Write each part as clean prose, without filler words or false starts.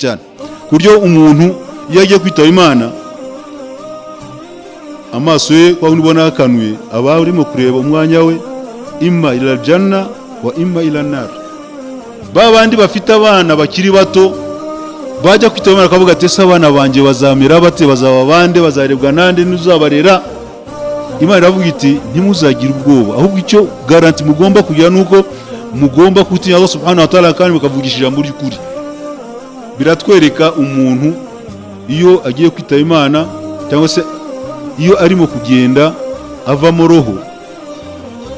cyane kuryo umuntu iyo agiye kwitaba Imana amaso ye kwa unibona akanuye aba urimo kureba umwanya we imma ila janna wa imma ila nar. Babandi bafite abana bakiri bato bajya kwitaba Imana akavuga ati ese abana banje bazamera bate, bazaba bande, bazarebwa nande, nuzabarera? Imana iravuga iti ntimuzagira ubwoba, ahubwo icyo garanti mugomba kugira nuko mugomba kutinya Allah subhanahu wa ta'ala kandi mukavugisha ijambo ry'ukuri. Biratwereka umuntu iyo agiye kwitaba Imana cyangwa se iyo arimo kugenda ava mu roho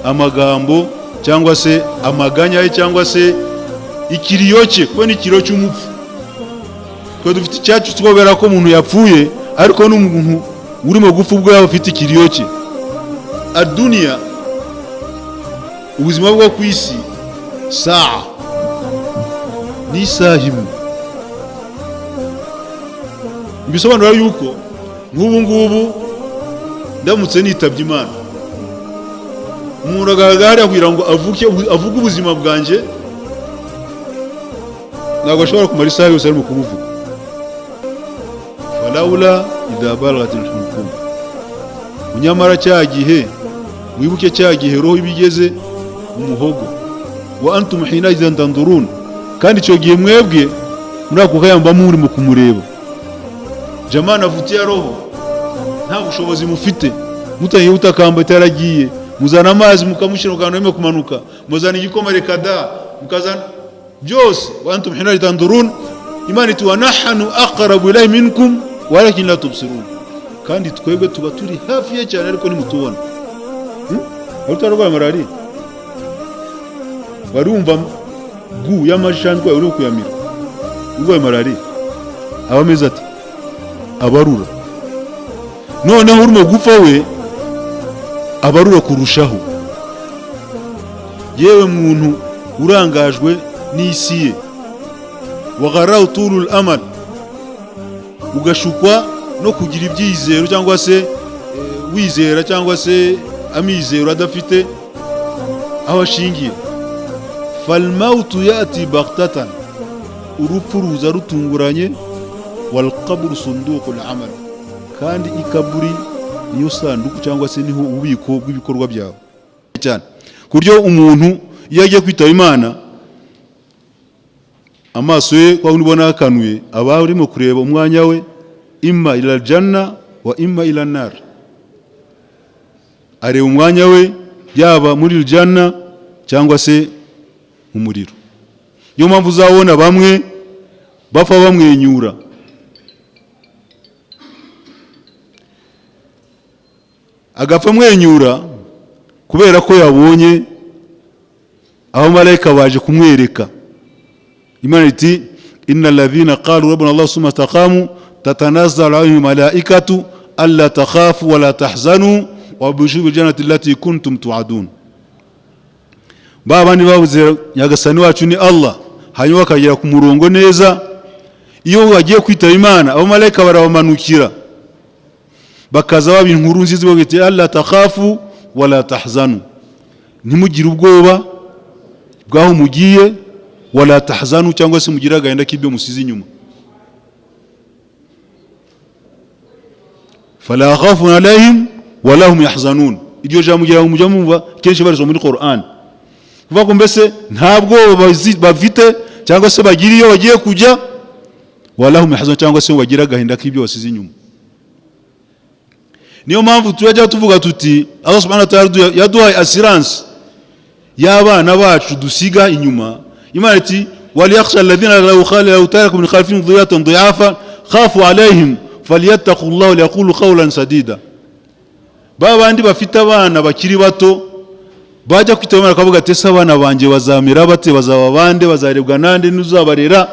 amagambo cyangwa se amaganya ye cyangwa se ikiriyo cye, kuko ni ikiriyo cy'umupfu. Ko dufite icyacu twobera ko umuntu yapfuye ariko n'umuntu urimo gupfa ubwo yaba afite ikiriyo cye. Adunia ubuzima bwo ku isi saa ni sahimu. Bisobanura yuko nk'ubu ngubu ndamutse nitabye Imana umuntu agaragara kugira ngo avuge ubuzima bwanjye ntabwo ashobora kumara isaha yose arimo kubuvuga. Falawla idha balaghatil hulqum. Unyamara cyagihe wibuke cyagihe roho ibigeze umuhogo wa antum hina idhan tandurun, kandi cyo gihe mwebwe muri ako kayamba muri mu kumureba. Jamana vutia roho nta bushobozi mufite, mutaye utakamba itaragiye, muzana amazi mukamushira ukano arimo kumanuka, muzana igikomere kada mukazana byose. Wa antum hina tandurun, Imana iti wa nahnu aqrabu ilayhi minkum walakin la tubsirun. Kandi twebwe tuba turi hafi ye cyane ariko nimutubona. Utarwaye malaria warumva gu y'amashandwe uri kuyamira urwaye malaria abameze ati abarura, noneho urimo gupfa we abarura kurushaho. Yewe muntu urangajwe n'isi ye wagarau turul amal, ugashukwa no kugira ibyizero cyangwa se wizera cyangwa se amizero adafite aho ashingiye. Falmautu yati baghtatan, urupfu ruza rutunguranye. Wal qabru sunduqul amal, kandi ikaburi niyo sanduku cyangwa se niho ububiko bw'ibikorwa byawe cyane kuryo umuntu iyo agiye kwitaba Imana amaso ye kwa unibona akanuye aba urimo kureba umwanya we imma ila janna wa imma ila nar. Areba umwanya we yaba muri janna cyangwa se mu muriro. Niyo mpamvu uzabona bamwe bapfa bamwenyura. Agapfa mwenyura kubera ko yabonye aho malaika baje kumwereka. Imana iti innal ladhina qalu rabbuna Allah summa istaqamu tatanazzalu alayhim malaikatu alla takhafu wa la tahzanu wa bushiru bil jannati allati kuntum tu'adun. Babandi bavuze nyagasani wacu ni Allah, hanyuma bakagera ku murongo neza. Iyo wagiye kwitaba Imana abo malaika barabamanukira bakaza baba inkuru nziza bagiti alla takhafu wa la tahzanu, ntimugire ubwoba bwaho mugiye, wala tahzanu cyangwa se mugira agahinda k'ibyo musize inyuma. Fala khafun alayhim wala hum yahzanun. Iryo jambo mugira ngo mujya mumva kenshi barizo muri Qur'an, kuvuga ko mbese ntabwo bafite cyangwa se bagira iyo bagiye kujya, wala hum yahzanun cyangwa se bagira agahinda k'ibyo basize inyuma. Niyo mpamvu tujya tuvuga tuti Allah subhanahu wa ta'ala yaduhaye assurance y'abana bacu dusiga inyuma. Imana iti waliyakhsha alladhina law khalu taraku min khalfihim dhurriyatan dhi'afa khafu alayhim falyattaqullaha wa yaqulu qawlan sadida. Babandi bafite abana bakiri bato bajya kwitaba Imana akavuga ati ese abana banje bazamera bate, bazaba bande, bazarebwa nande, nuzabarera?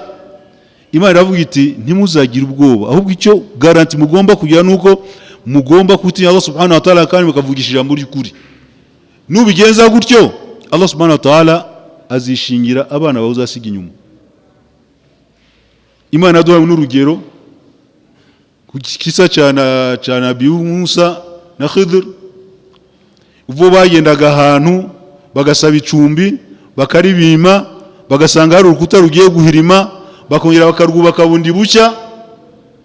Imana iravuga iti ntimuzagira ubwoba, ahubwo icyo garanti mugomba kugira nuko mugomba kutinya Allah subhanahu wa ta'ala kandi mukavugisha ijambo ry'ukuri. Nubigenza gutyo Allah subhanahu wa ta'ala azishingira abana bawe uzasiga inyuma. Imana yaduhaye n'urugero ku kisa cya Nabi Musa na Khidr. Ubwo bagendaga ahantu bagasaba icumbi bakaribima, bagasanga hari urukuta rugiye guhirima, bakongera bakarwubaka bundi bucya.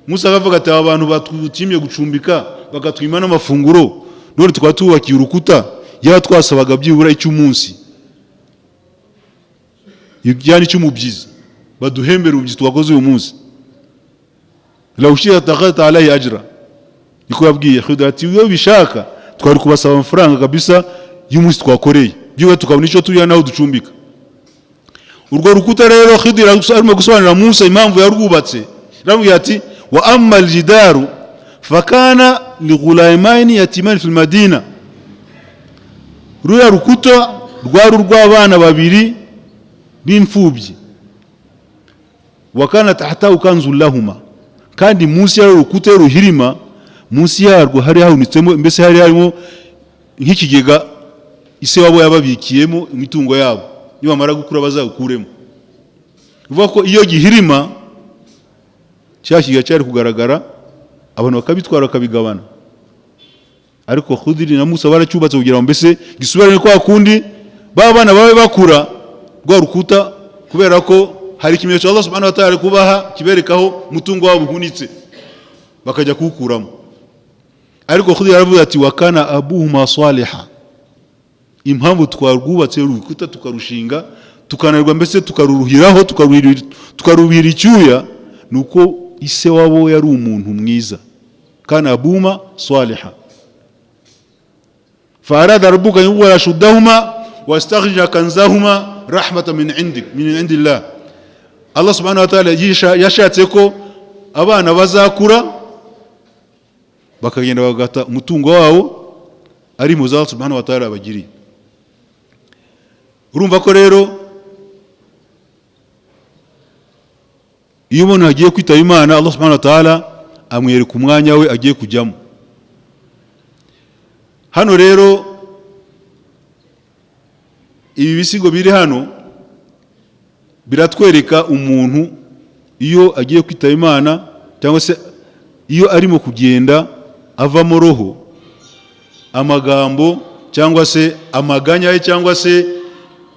Musa akavuga ati abantu batutimye gucumbika bakatwima n'amafunguro, none tukaba tubakiye urukuta yaba twasabaga byibura icy'umunsi, yani cy'umubyizi, baduhembera ubyizi twakoze uyu munsi. La ushira taqata alayhi ajra, niko yabwiye Khidr ati iyo bishaka twari kubasaba amafaranga kabisa y'umunsi twakoreye, byibura tukabona icyo turiya naho ducumbika. Urwo rukuta rero Khidr arimo gusobanurira Musa impamvu yarwubatse. Ramubwira ati wa amma aljidaru fakana lighulaimaini yatimani fil madina, ruya rukuta rwari rw'abana babiri b'imfubyi. Wakana tahtahu kanzul lahuma, kandi munsi ya rukuta ruhirima, munsi yarwo hari hahunitsemo, mbese hari harimo nk'ikigega ise wabo yababikiyemo imitungo yabo, nibamara gukura bazawukuremo. Uvuga ko iyo gihirima cyashyiga cyari kugaragara, abantu bakabitwara bakabigabana. Ariko Khidr na Musa baracyubatse kugira ngo mbese gisubirane kwa kundi babana babe bakura rwa rukuta, kubera ko hari ikimenyetso Allah subhanahu wa ta'ala kubaha kiberekaho mutungo wabo hunitse bakajya kuwukuramo. Ariko Khidr yaravuze ati wakana abuhuma saliha, impamvu twarwubatse rukuta tukarushinga tukanarwa mbese tukaruruhiraho tukaruhira icyuya, nuko ise wabo yari umuntu mwiza. Kana abuma saliha farada rabbuka yuwala shuddahuma wastakhrija kanzahuma rahmatan min indillah. Allah subhanahu wa ta'ala yashatse ko abana bazakura bakagenda bagata umutungo wabo ari mu Allah subhanahu wa ta'ala bagiriye. Urumva ko rero iyo umuntu agiye kwitaba Imana, Allah subhanahu wa ta'ala amwereka umwanya we agiye kujyamo. Hano rero ibi bisigo biri hano biratwereka umuntu iyo agiye kwitaba Imana, cyangwa se iyo arimo kugenda avamo roho, amagambo cyangwa se amaganya ye cyangwa se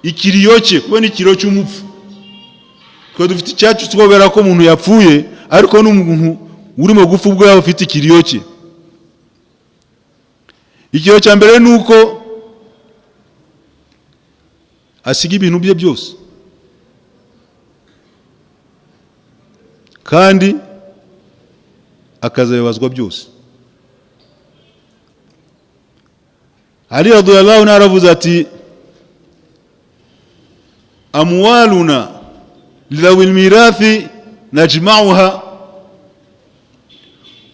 ikiriyo cye, kuba n'ikiriyo cy'umupfu. Twe dufite icyacu twobera ko umuntu yapfuye, ariko n'umuntu urimo gupfa ubwo yaba afite ikiriyo cye. Ikiriyo cya mbere ni uko asiga ibintu bye byose, kandi akazabibazwa byose. Ali radhiyallahu anhu aravuze ati amwaluna lilawi almirathi najma'uha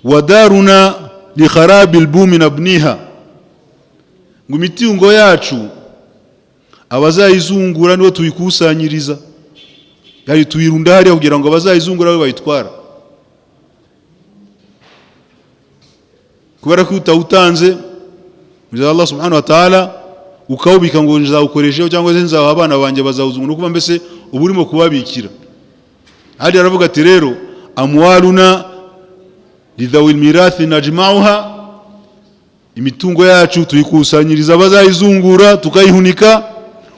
wa daruna li kharabi albumi nabniha, ngo imitungo yacu abazayizungura nibo tuyikusanyiriza, yari tuyirunda hariya kugira ngo abazayizungura babe bayitwara. Kubera ko utawutanze muri Allah subhanahu wa ta'ala ukawubika ngo nzawukoresheho cyangwa se nzawa abana banjye bazawuzungura, no kuba mbese uburimo kubabikira. Hadi aravuga ati rero amwaluna lidhawil mirathi najma'uha, imitungo yacu tuyikusanyiriza abazayizungura tukayihunika.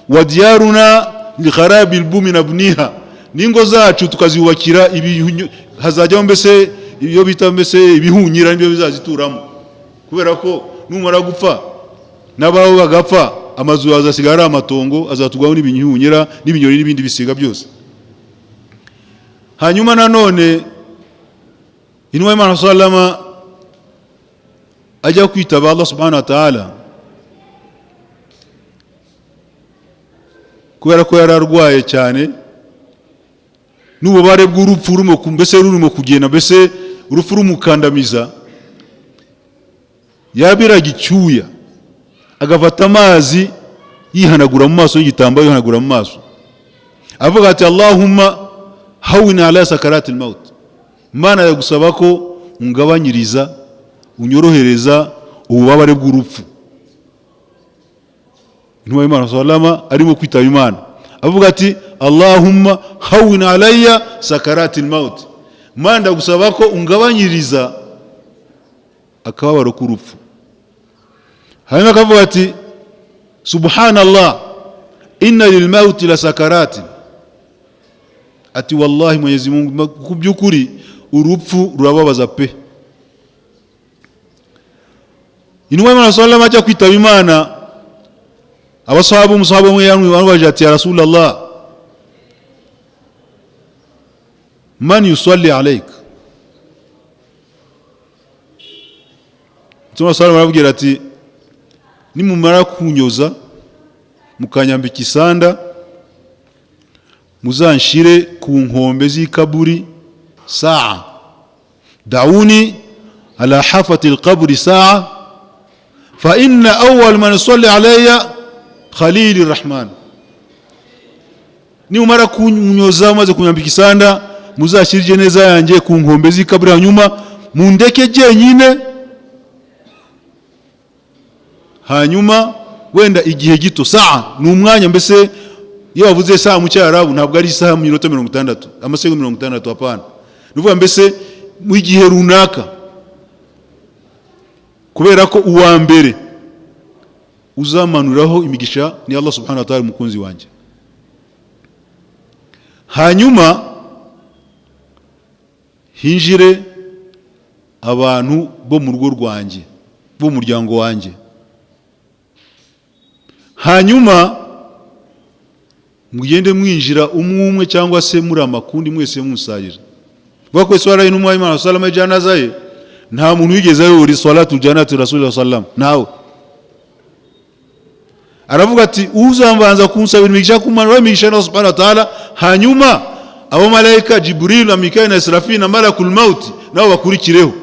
Wa diyaruna li kharabil bumi nabniha, ningo zacu tukaziyubakira hazajyaho mbese iyo bita mbese ibihunyira nibyo bizazituramo, kubera ko numara gupfa n'abaho bagapfa amazu azasigara amatongo azatugwaho n'ibihunyira n'ibinyoni n'ibindi bisiga byose. Hanyuma nanone inwa Imana sallama ajya kwitaba Allah subhanahu wa ta'ala, kubera ko yararwaye cyane n'ububare bw'urupfu rurimo kugenda, mbese urupfu rumukandamiza. Yabiraga icyuya agafata amazi yihanagura mu maso, y'igitambaro yihanagura mu maso, avuga ati Allahumma hawina ala sakarati al-maut, Mana yagusaba ko ungabanyiriza unyorohereza ububabare bw'urupfu. Intumwa y'Imana sallama arimo kwitaba Imana avuga ati Allahumma hawina alayya sakarati al-maut, Mana ndagusaba ko ungabanyiriza akababaro k'urupfu. Hanyuma akavuga ati subhanallah inna lilmauti la sakarati, ati wallahi Mwenyezi Mungu ku byukuri urupfu rurababaza pe. Inuma Imana sallallahu alayhi kwitaba Imana, abasahabu umusahaba umwe yamubaje ati ya Rasulullah, man yusalli alayk? Tuma sallallahu arabwira ati nimumara kunyoza mukanyambika isanda muzanshire ku nkombe z'ikaburi saa, dauni ala hafati alqabri saa, fa inna awwal man yusalli alayya Khalil Rahman. Ni umara kunyoza maze kunyambika isanda muzashirije neza yanjye ku nkombe z'ikaburi, hanyuma mundeke jenyine, hanyuma wenda igihe gito. Saa ni umwanya, mbese iyo bavuze saa mu cyarabu ntabwo ari isaha mu minota 60 amasegonda 60, hapana. Nuvuga mbese mu gihe runaka, kubera ko uwa mbere uzamanuraho imigisha ni Allah subhanahu wa ta'ala, umukunzi wanjye. Hanyuma hinjire abantu bo mu rugo rwanjye, bo muryango wanjye. Hanyuma mugende mwinjira umwe cyangwa se muri amakundi mwese musarira. Bako swala inuma Imana sallama janaza ye, nta muntu wigeze yuri salatu janatu Rasulullah sallam nawo. Aravuga ati uzambanza kunsabira imigisha kumanura imigisha na subhanahu wa ta'ala, hanyuma abo malaika Jibril na Mikail na Israfil na malakul maut nabo bakurikireho.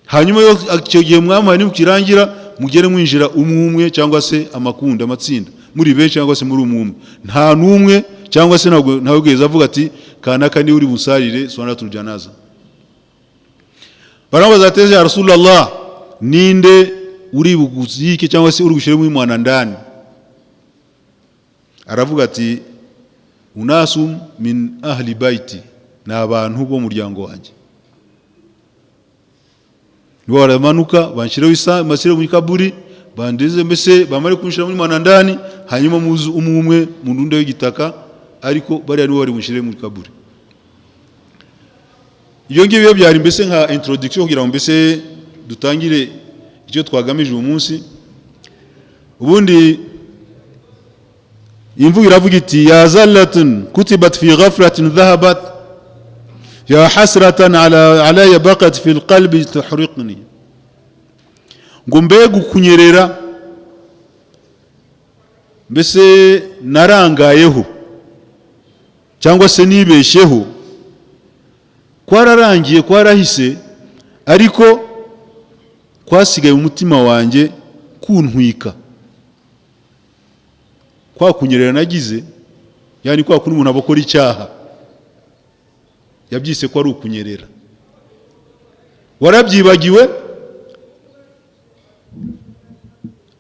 Hanyuma yo akigiye mwamani mukirangira mugere mwinjira umwe cyangwa se amakundi amatsinda muri benshi cyangwa se muri umwe. Nta numwe cyangwa se ntabwo ugeze avuga ati kanaka ni uri busarire salatul janaza. Barabaza ati ya Rasulullah, ninde uri buguzike cyangwa se uri gushira mu mwana ndani? Aravuga ati unasum min ahli baiti, na abantu bo muryango wanjye. Nibo baramanuka banshiraho masire mu kaburi, bandeze mbese bamare kunshira muri mwana ndani, hanyuma muzu umwe mu ndunda y'igitaka, ariko bari ari bari mushire mu kaburi. Iyo ngiye byari mbese nka introduction kugira ngo mbese dutangire icyo twagamije uyu munsi. Ubundi imvugo iravuga iti ya zallatun kutibat fi ghaflatin dhahabat ya hasratan ala baqat fi alqalbi tuhriqni. Ngo mbega kunyerera mbese narangayeho cyangwa se nibesheho, kwararangiye kwarahise, ariko kwasigaye umutima wanjye kuntwika. Kwa kunyerera nagize, yani kwa kuri umuntu abakora icyaha yabyise ko ari ukunyerera. Warabyibagiwe,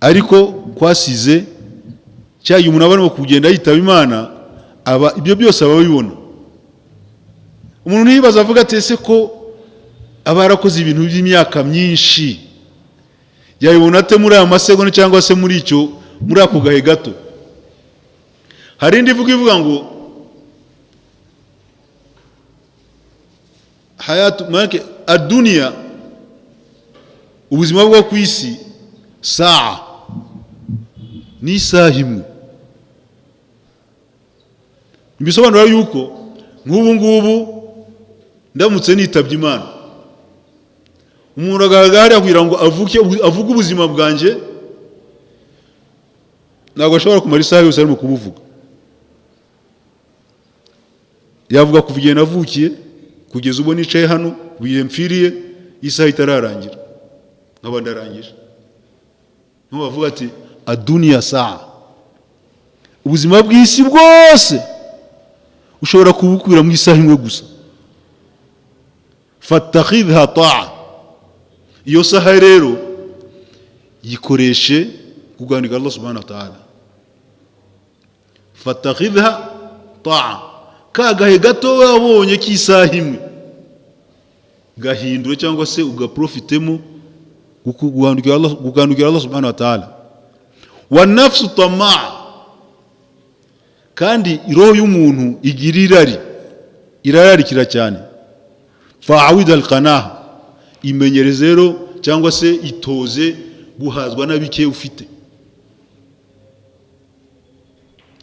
ariko kwasize cyayi umuntu abana kugenda yitaba Imana, aba ibyo byose ababibona. Umuntu yibaza avuga ati ese ko abarakoze ibintu by'imyaka myinshi yabibona ate muri aya masegonda cyangwa se muri ako gahe gato? Hari indi ivuga ngo hayatu make adunia, ubuzima bwo ku isi, saa ni isaha imwe. Bisobanura yuko nk'ubu ndamutse nitabye Imana, umuntu agaragara kugira ngo avuge ubuzima bwanjye, ntabwo ashobora kumara isaha yose arimo kubuvuga. Yavuga kuva igihe navukiye kugeza ubu nicaye hano, kugira mpfiriye isaha itararangira nkaba ndarangije. Niyo bavuga ati adunia saa, ubuzima bw'isi bwose ushobora kubukwira mu isaha imwe gusa. Fatakhidha ta'a, iyo saha rero yikoreshe kuganira Allah subhanahu wa ta'ala. Fatakhidha ta'a, kagahe gato wabonye k'isaha imwe gahindure cyangwa se ugaprofitemo kuganira Allah subhanahu wa ta'ala. Wa nafsu tamaa, kandi roho y'umuntu igira irararikira cyane. Fa'awid al-qanaha, imenyereze rero cyangwa se itoze guhazwa nabike ufite.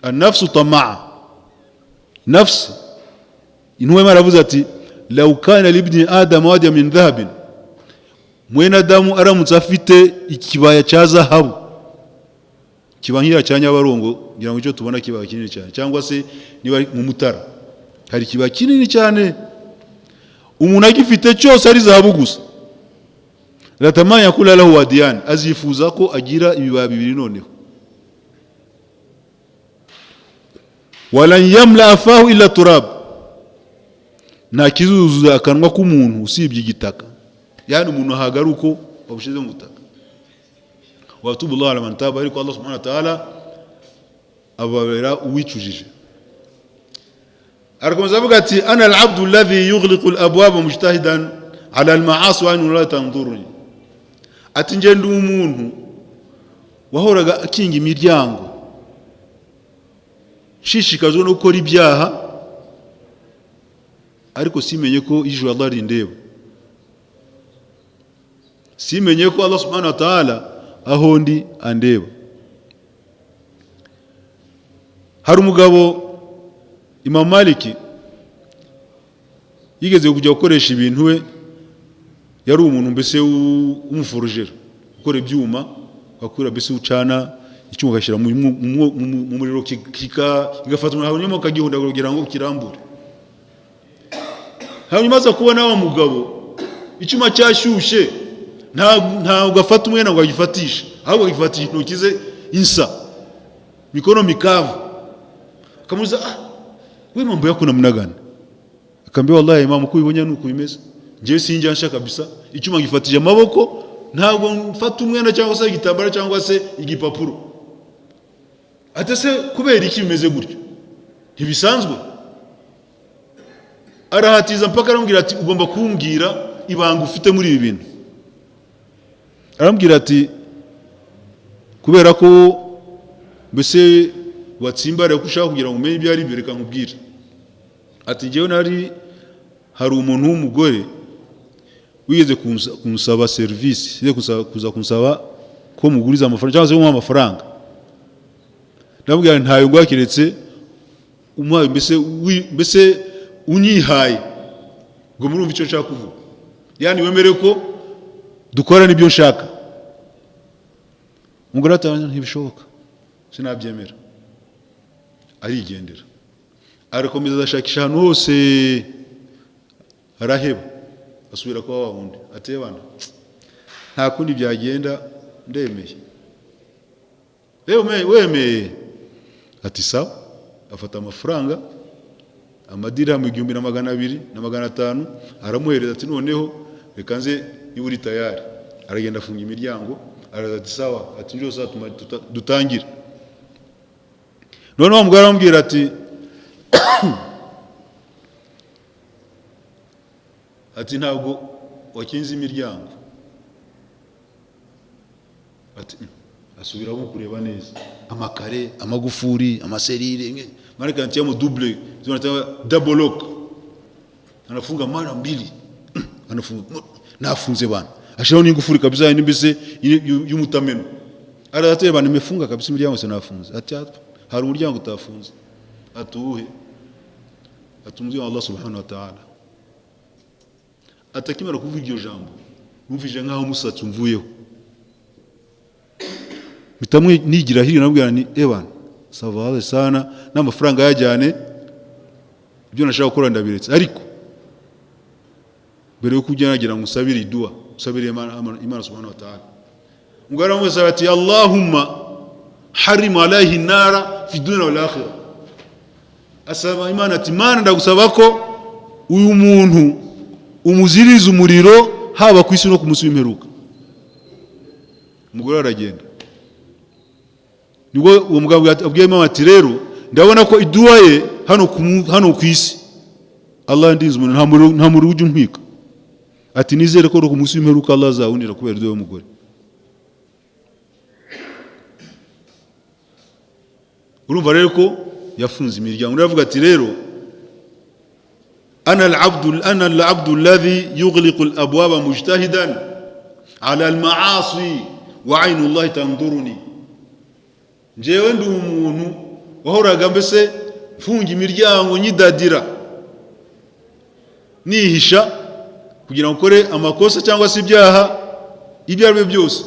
An-nafsu tamaa, nafsi inwe maravuze ati law kana libni adam wadiya min dhahabin, mwene Adamu aramutse afite ikibaya cya zahabu, kibangira cya Nyabarongo, ngira ngo icyo tubona kibaya kinini cyane, cyangwa se niba mu Mutara hari kibaya kinini cyane, umuntu agifite cyose ari zahabu gusa, ratamanya kula lahu wadiyan, azifuza ko agira ibibaya bibiri noneho. Walan yamla afahu illa turab, nta kizuzuza akanwa k'umuntu usibye igitaka. Yani umuntu ahagaruko wabushize mu butaka. Wa tubullah ala man taba, ariko Allah subhanahu wa ta'ala ababera uwicujije. Arakomeza avuga ati ana al-abdu alladhi yughliqu al-abwaba mujtahidan ala al-ma'asi wa la tanzuruni, ati nje ndi umuntu wahoraga akinga imiryango, shishikazwe no gukora ibyaha, ariko simenye ko ijuru Allah rindeba, simenye ko Allah subhanahu wa ta'ala aho ndi andeba. Hari umugabo Imam Maliki yigeze kujya gukoresha ibintu we, yari umuntu mbese w'umuforujero, ukora ibyuma, akura mbese ucana icyuma gashyira mu muriro kigafatwa, hanyuma kagihunda kugira ngo kirambure. Hanyuma aza kubona wa mugabo icyuma cyashyushye, ntabwo afata umwenda ngo agifatishe, ahubwo agifatisha intoki ze insa, mikono mikavu. Akamuza we mambo yako namnagana? Akambia wallahi Imam, uko ubibonye nuko bimeze, ngiye sinjya nshaka kabisa, icyuma gifatije amaboko, ntabwo mfata umwenda cyangwa se igitambara cyangwa se igipapuro. Atese kubera iki bimeze gutyo? Ntibisanzwe. Arahatiza mpaka arambwira ati ugomba kumbwira ibanga ufite muri ibi bintu. Arambwira ati kubera ko mbese watsimbara ko ushaka kugira ngo umenye ibyo ari byo, reka nkubwire. Ati ngewe hari umuntu w'umugore wigeze kunsaba service, kuza kunsaba ko muguriza amafaranga cyangwa se umuha amafaranga. Ndabwira ntayo ngwakiretse umuha mbese unyihaye ngo murumva icyo nshaka kuvuga, yani wemere ko dukora n'ibyo nshaka. Umugore atanga ntibishoboka, sinabyemera, arigendera. Arakomeza adashakisha ahantu hose, araheba, asubira kwa wundi ati bana nta kundi byagenda, ndemeye. Wemeye? Ati sawa. Afata amafaranga amadiramu 1200 na 500, aramuhereza ati noneho reka nze iburi tayari. Aragenda afunga imiryango, araza ati sawa, ati njye saa dutangira. None umugore arambwira ati ati ntabwo wakinze imiryango. Ati asubira aho kureba neza, amakare, amagufuri, amaserire, mareka ntiya mu double, zonata double lock. Anafunga mara mbili, anafunga nafunze bana, ashiraho n'ingufuri kabisa y'imbese y'umutameno. Aratateye bana nimefunga kabisa imiryango se nafunze. Ati hari umuryango utafunze. Atuhe atumzi Allah subhanahu wa ta'ala. Atakimara kuvuga iryo jambo, numvije nkaho umusatsi umvuyeho. Mitamwe nigira hiri nabwira ni ebana savale sana n'amafaranga yajyane, ibyo nashaka gukora ndabiretse. Ariko mbere yo kujya nagira ngo usabire dua, usabire Imana subhanahu wa ta'ala. Ngara mu salati Allahumma harim alayhi nara fi dunya wal akhirah. Asaba Imana ati Imana ndagusaba ko uyu muntu umuziriza umuriro haba ku isi no ku munsi w'imperuka. Umugore aragenda. Nibwo uwo mugabo abwiye Imana ati rero ndabona ko idua ye hano ku isi Allah ndinze umuntu nta muri ujye untwika. Ati nizere ko ku munsi w'imperuka Allah azawunira kubera idua y'umugore. Urumva rero ko yafunze imiryango. Uravuga ati rero ana al-abdu alladhi yughliqu al-abwaba mujtahidan ala al-ma'asi wa 'aynu Allah tanduruni. Jewe ndi umuntu wahoraga mbese mfunga imiryango nyidadira nihisha kugira ngo ukore amakosa cyangwa se ibyaha ibyo ari byo byose,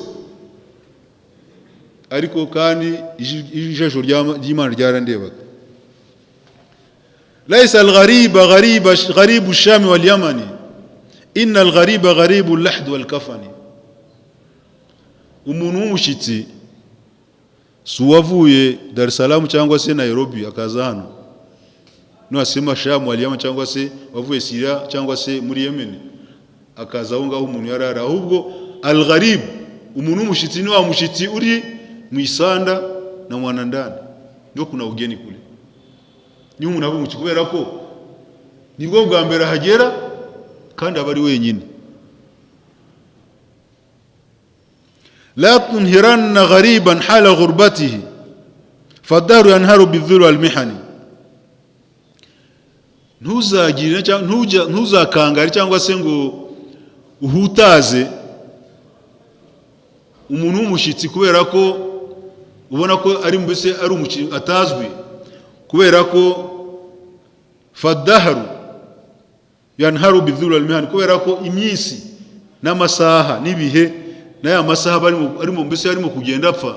ariko kandi ijisho ry'Imana ryarandebaga. Laysa al-ghariba gharibu ash-sham wal-yaman, inna al-ghariba gharibu al-lahd wal-kafani. Umuntu w'umushyitsi suwavuye Dar es Salaam cyangwa se Nairobi akaza hano, nuasema Sham wal-Yaman cyangwa se wavuye Syria cyangwa se muri Yemen akaza aho ngaho umuntu yarara. Ahubwo al-gharib, umuntu w'umushyitsi ni wa mushyitsi uri mu isanda na mwana ndani, ndio kuna ugeni kule. Ni umuntu abumuki kubera ko nibwo bwa mbere hagera kandi abari wenyine. La tunhiranna ghariban hala ghurbatihi fadaru yanharu bidhul wal-mihani. Ntuzagirira cyangwa ntuzakangare cyangwa se ngo uhutaze umuntu w'umushyitsi kubera ko ubona ko ari mbese ari umuki atazwi, kubera ko fadaharu yanharu bidhul wal-mihani, kubera ko imyisi n'amasaha n'ibihe n'aya masaha arimo mbese arimo kugenda apfa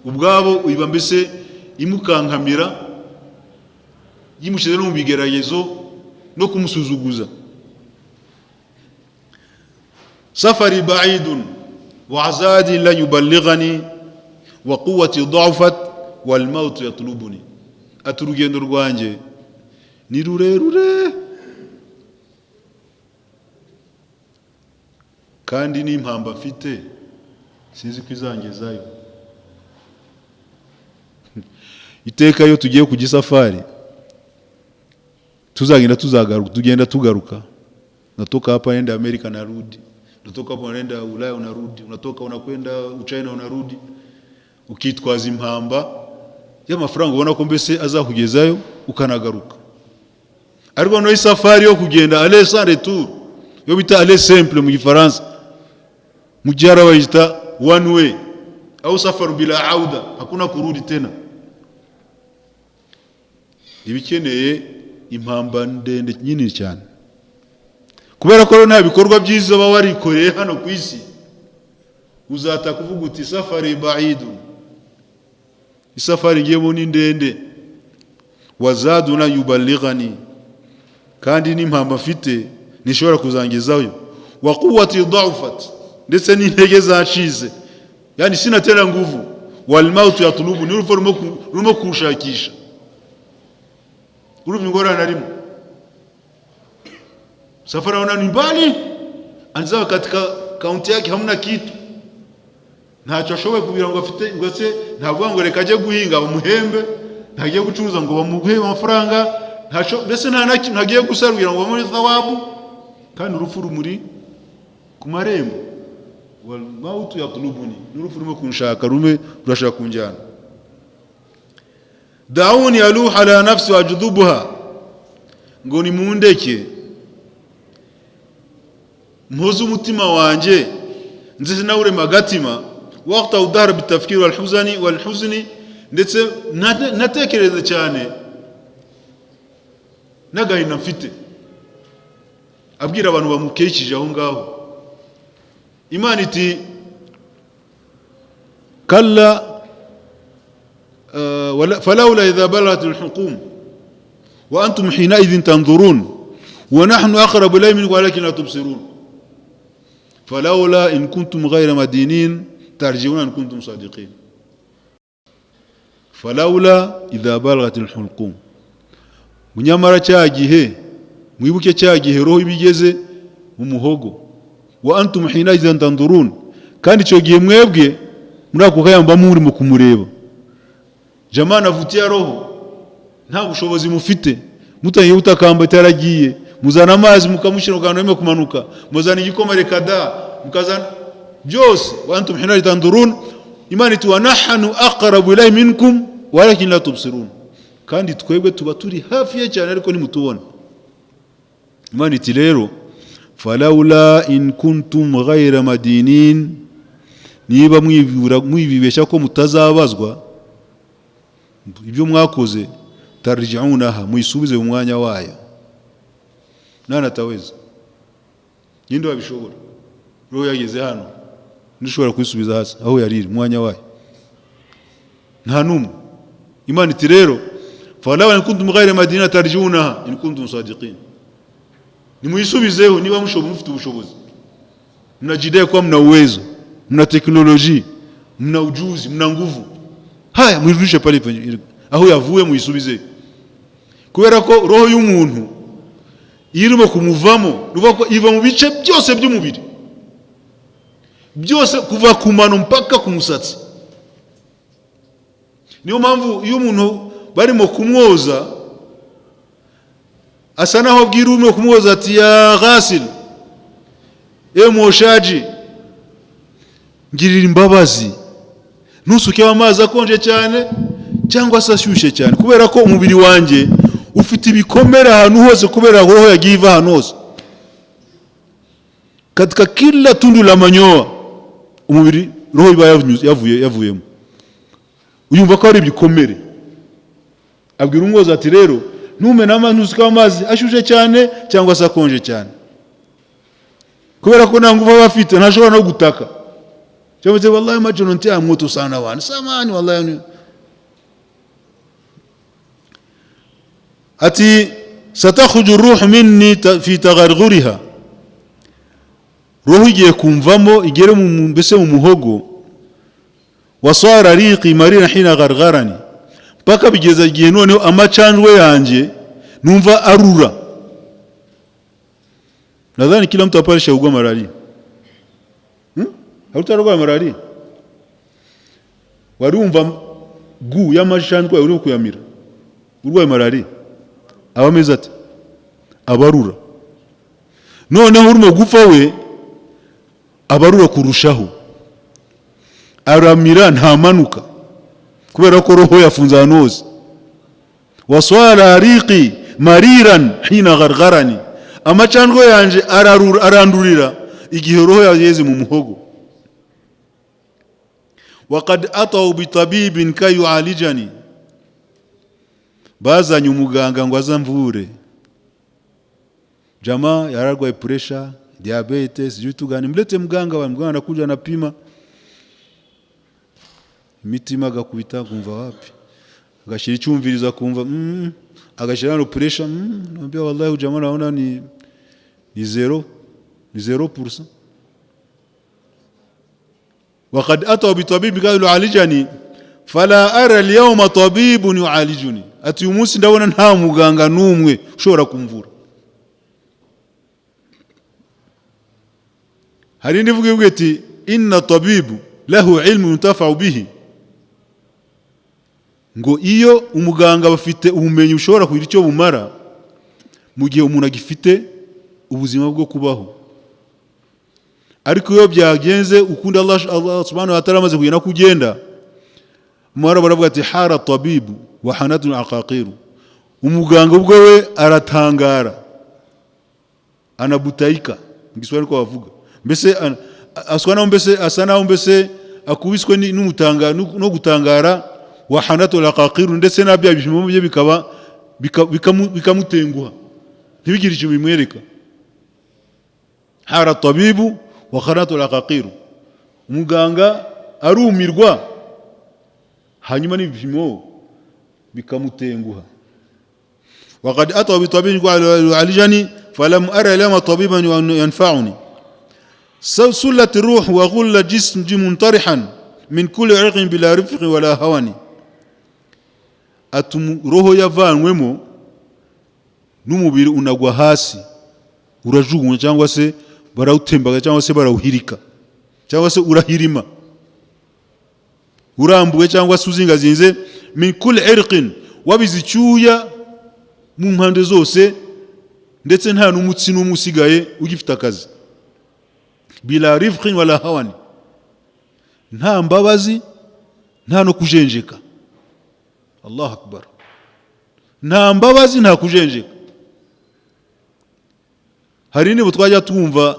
ubwabo uyiba mbese imukankamira yimushize no mu bigeragezo no kumusuzuguza. Safari ba'idun wa azadi la yuballighani wa quwwati dha'fat wal maut yatlubuni. Aturugendo rwanjye ni rurerure kandi n'impamba mfite sinzi kwizangezayo. Iteka yo tugiye ku gisafari tugenda tugaruka, natoka hapa nenda Amerika narudi, natoka hapa nenda Ulaya unarudi, unatoka unakwenda China unarudi, ukitwaza impamba y'amafaranga ubona ko mbese azakugezayo ukanagaruka. Ariko no isafari yo kugenda aller sans retour yo bita aller simple mu Gifaransa, mu Kiarabu bayita one way au safaru bila auda, hakuna kurudi tena. Ibikeneye impamba ndende nyinini cyane, kubera ko nta bikorwa byiza baba warikoreye hano ku isi. Uzata kuvuga uti safari ba'idun, isafari ngiyemo ni ndende, wazaduna yuballighani, kandi n'impamba mfite nishobora kuzangezayo, wa quwwati dha'fat, ndetse n'intege zashize, yani sinatera nguvu, wal maut yatlubu, ni rumo kushakisha urumva ingorane arimo. Safari anaona ni mbali, anza katika kaunti yake hamna kitu, ntacyo ashoboye kubira ngo afite, ngo se ntavuga ngo reka aje guhinga bamuhembe, ntagiye gucuruza ngo bamuhe amafaranga, ntacyo mbese ntagiye gusarura ngo bamuhe thawabu, kandi urupfu rumuri ku marembo. Wal mautu yatlubuni, n'urupfu rumo kunshaka, rurashaka kunjyana. Dauni aluha ala nafsi wajdubha, ngo ni mundeke mpoza umutima wanje nzize nawure magatima, waqta udhara bitafkir walhuzni, ndetse natekereza cyane n'agahinda mfite. Abwira abantu bamukekije aho ngaho. Imana iti kalla فلولا إذا بلغت الحلقوم وأنتم حينئذ تنظرون ونحن أقرب إليه منكم ولكن لا تبصرون فلولا إن كنتم غير مدينين ترجعون إن كنتم صادقين. فلولا إذا بلغت الحلقوم, munyamara cyagihe mwibuke cyagihe roho ibigeze mu muhogo, wa antum hina'idhan tanzurun, kandi cyo gihe mwebwe muri ako kayamba muri mu kumureba. Jamana vutia roho nta bushobozi mufite, mutangiye utakamba itaragiye, muzana amazi mukamushira ukano kumanuka, muzana igikomere kada mukazana byose, wa antum hina'idhan tanzurun. Imana tu wa nahnu aqrabu ilayhi minkum walakin la tubsirun, kandi twebwe tuba turi hafi ye cyane ariko ntimutubona. Imana iti rero falawla in kuntum ghayra madinin, niba mwibibesha ko mutazabazwa ibyo mwakoze, tarji'unaha, muyisubize mu mwanya wayo. Nana ataweza? Ninde wabishobora? Roho yageze hano ndishobora kwisubiza hasi aho yariri mwanya wayo? Nta numwe. Imana iti rero falawla in kuntum ghayra madinin tarji'unaha in kuntum sadiqin, nimuyisubizeho niba mufite ubushobozi, mnajidai kwa mna uwezo, mna teknolojia, mna ujuzi, mna nguvu. Haya, mwirudishe pale aho yavuye, muyisubize. Kubera ko roho y'umuntu irimo kumuvamo, ruva ko iva mu bice byose by'umubiri, byose kuva ku mano mpaka ku musatsi. Niyo mpamvu iyo umuntu barimo kumwoza, asa naho abwira umwe kumwoza ati ya ghasil, mwoshaji, ngirira imbabazi, ntusuke amazi akonje cyane cyangwa se ashyushye cyane, kubera ko umubiri wanjye ufite ibikomere ahantu hose, kubera roho yagiye iva ahantu hose. Katika kila tundu la manyoya umubiri roho iba yavuyemo, uyumva ko ari ibikomere. Abwira umwoza ati rero ntumena amazi amazi ashyushye cyane cyangwa se akonje cyane, kubera ko nta nguvu aba afite, ntashobora no gutaka cyangwa se wallahi majono ntia moto sana wana samani wallahi. Ati satakhruju ruh minni fi tagharghuriha, roho igiye kumvamo igere mbese mu muhogo. Wasara riqi marina hina ghargharani, paka bigeza igihe noneho amacandwe yanjye numva arura. Nadhani kila mtu hapa alishaugua malaria. Hautarugwa malaria? Warumva gu y'amacandwe uri kuyamira, urwaye malaria abameze ati abarura. Noneho urimo gupfa we abarura kurushaho, aramira ntamanuka kubera ko roho yafunze ahantu hose. Waswara riqi mariran hina ghargharani, amacandwe yanje arandurira igihe roho yageze mu muhogo. Waqad ataw bitabibin kayu'alijani, bazanye umuganga ngo azamvure. Jamaa yararwaye pressure, diabetes, jutugani, mlete mganga wa mganga anakuja anapima. Imitima agakubita kumva wapi, agashira icyumviriza kumva agashira no pressure nambia wallahi jamaa naona ni 0%. وقد أتوا بطبيب قالوا يعالجني فلا أرى اليوم طبيب يعالجني, ati umunsi ndabona nta muganga numwe ushobora kumvura. Hari ndivuge ati inna tabibu lahu ilmu yuntafa'u bihi, ngo iyo umuganga bafite ubumenyi ushobora kugira icyo bumara mu gihe umuntu agifite ubuzima bwo kubaho. Ariko iyo byagenze ukunda Allah subhanahu wa ta'ala amaze kugenda kugenda, mara baravuga ati hara tabibu wa hanatun aqaqiru, umuganga ubwo we aratangara, anabutaika ngiswari ko bavuga, mbese aswana mbese asana mbese akubiswe n'umutanga no gutangara. Wa hanatun aqaqiru, ndetse nabya bishimo bye bikaba bikamutenguha ntibigire icyo bimwereka. Hara tabibu wa hanatun aqaqiru, umuganga arumirwa hanyuma n'ibipimo bikamutenguha. Waqad ataw bitabibin yu'alijani falam ara lama tabiban yanfa'uni, sullat ruh wa ghulla jism muntarihan min kulli 'irqin bila rifqi wala hawani. Atum roho yavanwemo n'umubiri unagwa hasi, urajugunywa cyangwa se barawutembaga cyangwa se barawuhirika cyangwa se urahirima, urambuwe cyangwa se uzingazinze. Min kulli 'irqin, wabizicyuya mu mpande zose, ndetse nta n'umutsi n'umusigaye ugifite akazi. Bila rifqin wala hawani, nta mbabazi nta no kujenjeka. Allahu akbar. nta mbabazi nta kujenjeka. Hari nibo twajya twumva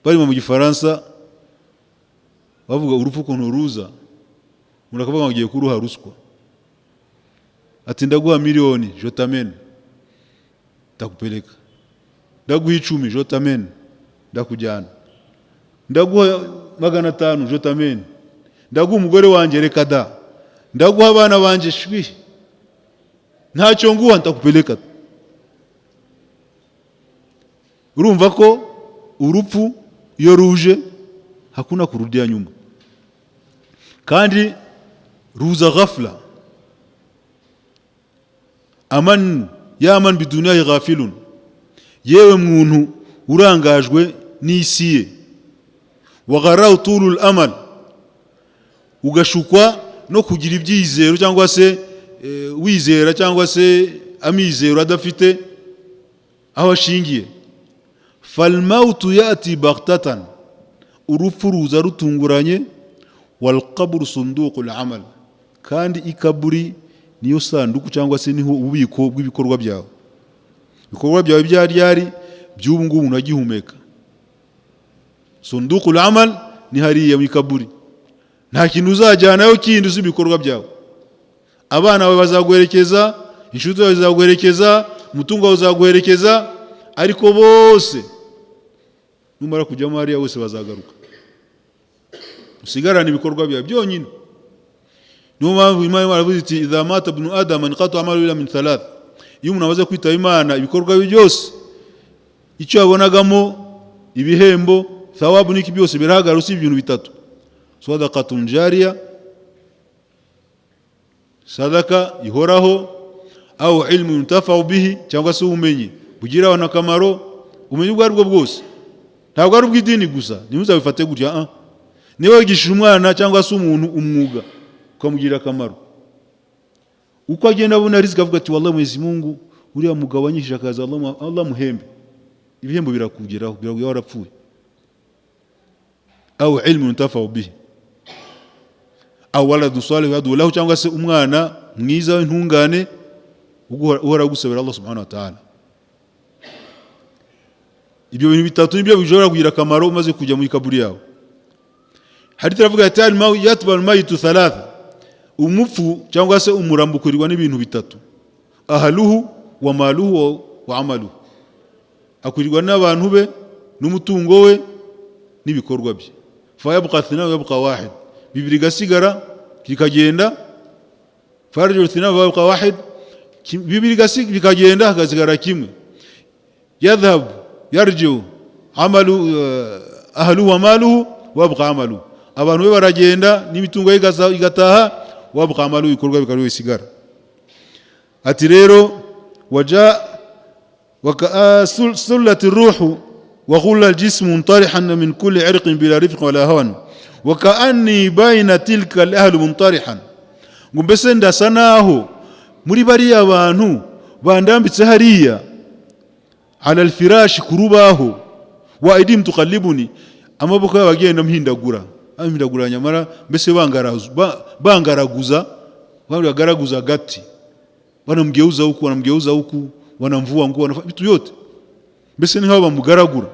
bari mu Gifaransa bavuga urupfu kuntu ruza, murakavuga ngo ngiye kuruha ruswa, ati ndaguha miliyoni je t'amène ndakupeleka, ndaguha 10 je t'amène ndakujyana, ndaguha 500 je t'amène, ndaguha umugore wanjye reka da, ndaguha abana banje shwi ntacyo nguha ndakupeleka. Urumva ko urupfu iyo ruje hakuna kurudia nyuma, kandi ruza ghafla. Yaman bidunia ghafilun, yewe muntu urangajwe n'isiye. Wagharaw tulul amal, ugashukwa no kugira ibyizero cyangwa se wizera cyangwa se amizero adafite aho ashingiye. Falmautu yati baghtatan, urupfu ruza rutunguranye. Walqabru sunduqul amal, kandi ikaburi niyo sanduku cyangwa se niho ububiko bw'ibikorwa byawe. Ibikorwa byawe byari by'ubu ngubu unagihumeka. Sunduqul amal ni hariya mu ikaburi, nta kintu uzajyanayo kindi uzi ibikorwa byawe. Abana bawe bazaguherekeza, inshuti zawe zaguherekeza, umutungo wawe uzaguherekeza, ariko bose numara kujyamo hariya wese bazagaruka, usigarana ibikorwa byawe byonyine. Niyo mpamvu Imana yaravuze iti idha mata ibnu adam anqata amalu illa min thalath, iyo umuntu amaze kwitaba Imana ibikorwa bye byose icyo yabonagamo ibihembo thawabu niki byose birahagarara usibye ibintu bitatu: sadaqatun jariya, sadaka ihoraho, au ilmu yuntafa'u bihi, cyangwa se ubumenyi bugira abantu akamaro. Ubumenyi bwo aribwo bwose, ntabwo ari ubw'idini gusa, nimuzabifate gutya. Niba wigishije umwana cyangwa se umuntu umwuga ukamugira akamaro, uko agenda abona riziki avuga ati wallahi Mwenyezi Mungu uriya mugabo wanyishije akazi, Allah muhembe, ibihembo birakugeraho, biraguye warapfuye. Au ilmu yuntafa'u bihi, au waladu salih yadu lahu, cyangwa se umwana mwiza w'intungane uhora gusabira Allah subhanahu wa ta'ala. Ibyo bintu bitatu nibyo bishobora kugira akamaro umaze kujya mu ikaburi yawe. Hadith iravuga ati al-mawu yatbal mayitu thalatha, umupfu cyangwa se umurambukurirwa n'ibintu bitatu: ahaluhu wa maluhu wa amaluhu, akurirwa n'abantu be n'umutungo we n'ibikorwa bye. Fa yabqa thina wa yabqa wahid, bibiri gasigara kikagenda. Farju thina wa yabqa wahid, bibiri gasigara bikagenda hagasigara kimwe. Yadhhab yarjiu amalu ahluhu wa maluhu wa yabqa amaluhu, abantu be baragenda n'imitungo ye igataha, wabqa amaluhu ibikorwa bikaba bisigara. Ati rero waja sulati ruhu wa ghulla aljism muntarihan min kulli irqin bila rifq wala hawan wa ka'anni bayna tilka al-ahl muntarihan, ngo mbese ndasa naho muri bariya abantu bandambitse hariya ala alfirash kurubaho, wa aidim tuqallibuni, amaboko y'abagenda mpindagura nyamara mbese bangaraguza bagaraguza gati, wanamgeuza huku wanamvua nguo, wanafanya vitu yote, mbese ni hao bamugaragura.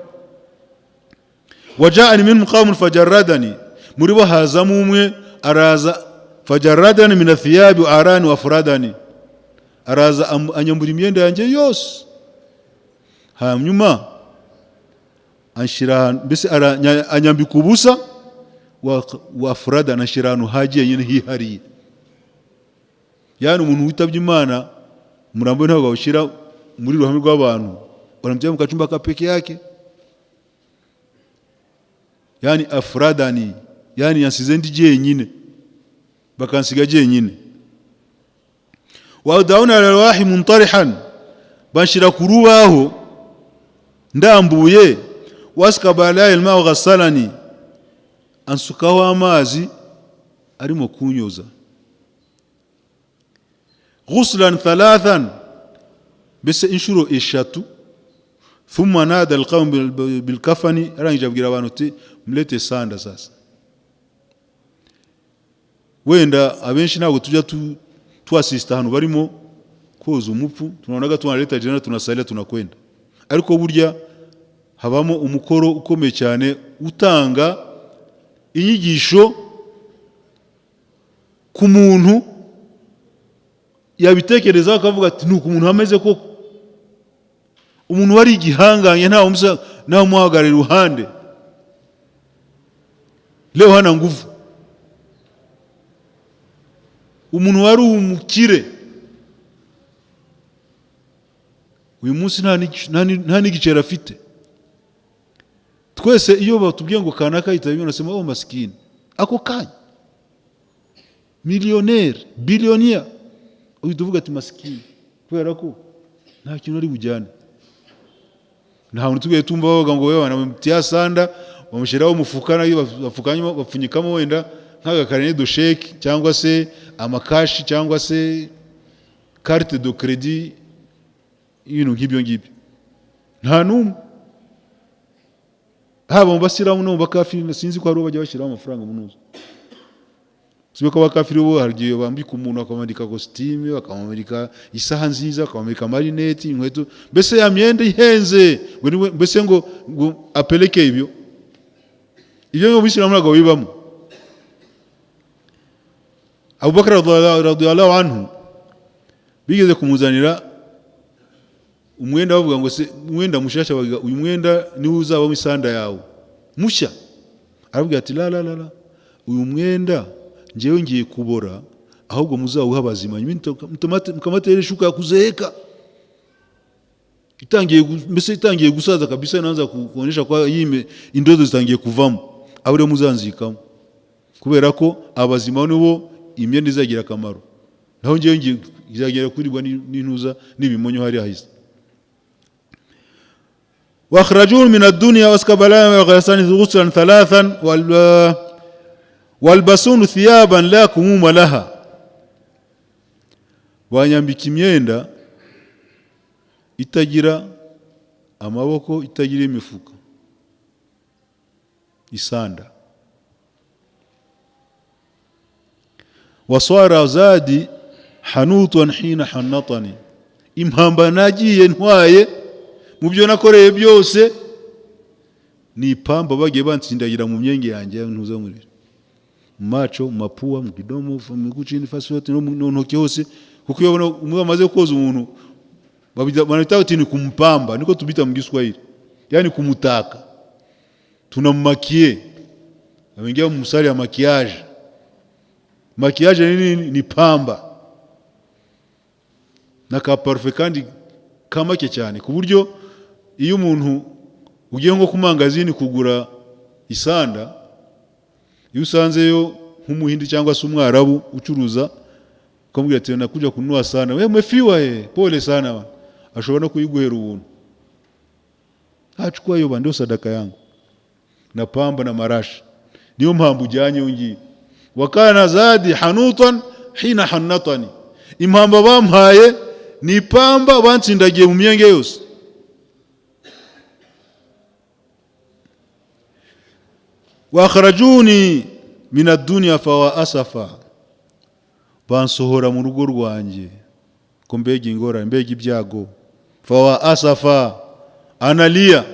Waja'ani min qawmin fajarradani, muri bo hazamu umwe araza, fajarradani min athiyabi wa arani wa afradani, araza anyambura imyenda yanjye yose, hanyuma anshira mbese anyambika ubusa, wa afradani anshira ahantu hagiye nyine hihariye. Yani umuntu witabye Imana umurambo ntabwo bawushyira muri ruhame rw'abantu, baramutse mu kacumba ka peke yake. Yani afradani, yani yansize ndi jyenyine, bakansiga jyenyine. Wa dauna ala alwahi muntarihan, banshira kurubaho ndambuye. Waskaba alayhi alma ghassalani, ansukaho amazi arimo kunyoza. Ghuslan thalathan, bese inshuro eshatu. Thumma nada alqawm bilkafani, arangije abwira abantu ati mlete sanda. Sasa wenda abenshi ntabwo tujya twasista hano barimo koza umupfu, tunaonaga tunaleta jana, tunasalia, tunakwenda. Ariko burya habamo umukoro ukomeye cyane utanga inyigisho ku muntu yabitekereza akavuga ati nuko umuntu ameze koko, umuntu wari igihanganye nta umuhagarara iruhande, leo hana nguvu, umuntu wari umukire uyu munsi nta n'igiceri afite. Twese iyo batubwiye ngo kanaka yitabye nasema oh maskini, ako kanya millionaire billionaire utuvuga ati maskini, kubera ko nta kintu ari bujyane. Nta muntu tugiye tumva bavuga ngo wewe banamutiya sanda bamushiraho umufuka nayo bafukanyemo bapfunyikamo wenda nk'agakarine de chèque cyangwa se amakashi cyangwa se carte de crédit, ibintu nk'ibyo ngibyo. Nta numwe haba mu basiramu no mu bakafiri sinzi ko hari bajya bashyiraho amafaranga munuzo. Sibe ko bakafiri bo hargiye bambika umuntu akamandika costume, akamandika isaha nziza, akamandika marinette, inkweto, mbese ya myenda ihenze, mbese ngo apeleke ibyo mu bisiramu ntabwo bibamo. Abubakar radhiyallahu anhu bigeze kumuzanira umwenda, bavuga ngo se umwenda mushasha, uyu mwenda niwo uzaba misanda yawe mushya. Aravuga ati la uyu mwenda njewe ngiye kubora, ahubwo muzawuha abazima, mukamatere shuka kuzeeka, itangiye gusaza kabisa, naanza kuonesha kwa yime indodo zitangiye kuvamo, abure muzanzikamo, kubera ko abazima nibo imyenda izagira akamaro, naho njewe ngizagira kuribwa n'intuza n'ibimonyo hari hahise. واخرجون من الدنيا واسكبلا وغسان غسلا ثلاثا والبسون ثيابا لا كموم لها, banyambika imyenda itagira amaboko, itagira imifuka, isanda. waswara zadi hanutan hina hanatani, impamba nagiye ntwaye mu byo nakoreye byose ni ipamba bagiye bansindagira mu myenge yanjye ntuza muri macho, mapua, mu kidomo, mu gucini fasi yote no ntoki hose, kuko yabona umwe amaze koza umuntu banita uti ni kumpamba, niko tubita mu Giswahili, yani kumutaka, tunammakie, ameingia mu musali ya makiage. Makiage ni pamba na ka parfait kandi kamake cyane, ku buryo iyo umuntu ugiye nko ku mangazini kugura isanda, iyo usanzeyo nk'umuhindi cyangwa se umwarabu ucuruza, ukamubwira ati nakuja kununua sana, wewe umefiwa pole sana, ashobora no kuyiguhera ubuntu. Achukua hiyo ndio sadaka yangu na pamba na marashi, niyo mpamvu ujyanye ungiye. Wakana zadi hanutan hina hanatani, impamba bampaye ni pamba bansindagiye mu myenge yose. Wakharajuni min ad-dunya fa asafa, bansohora mu rugo rwanjye ko mbega ingora, mbega ibyago. Fa asafa, analia,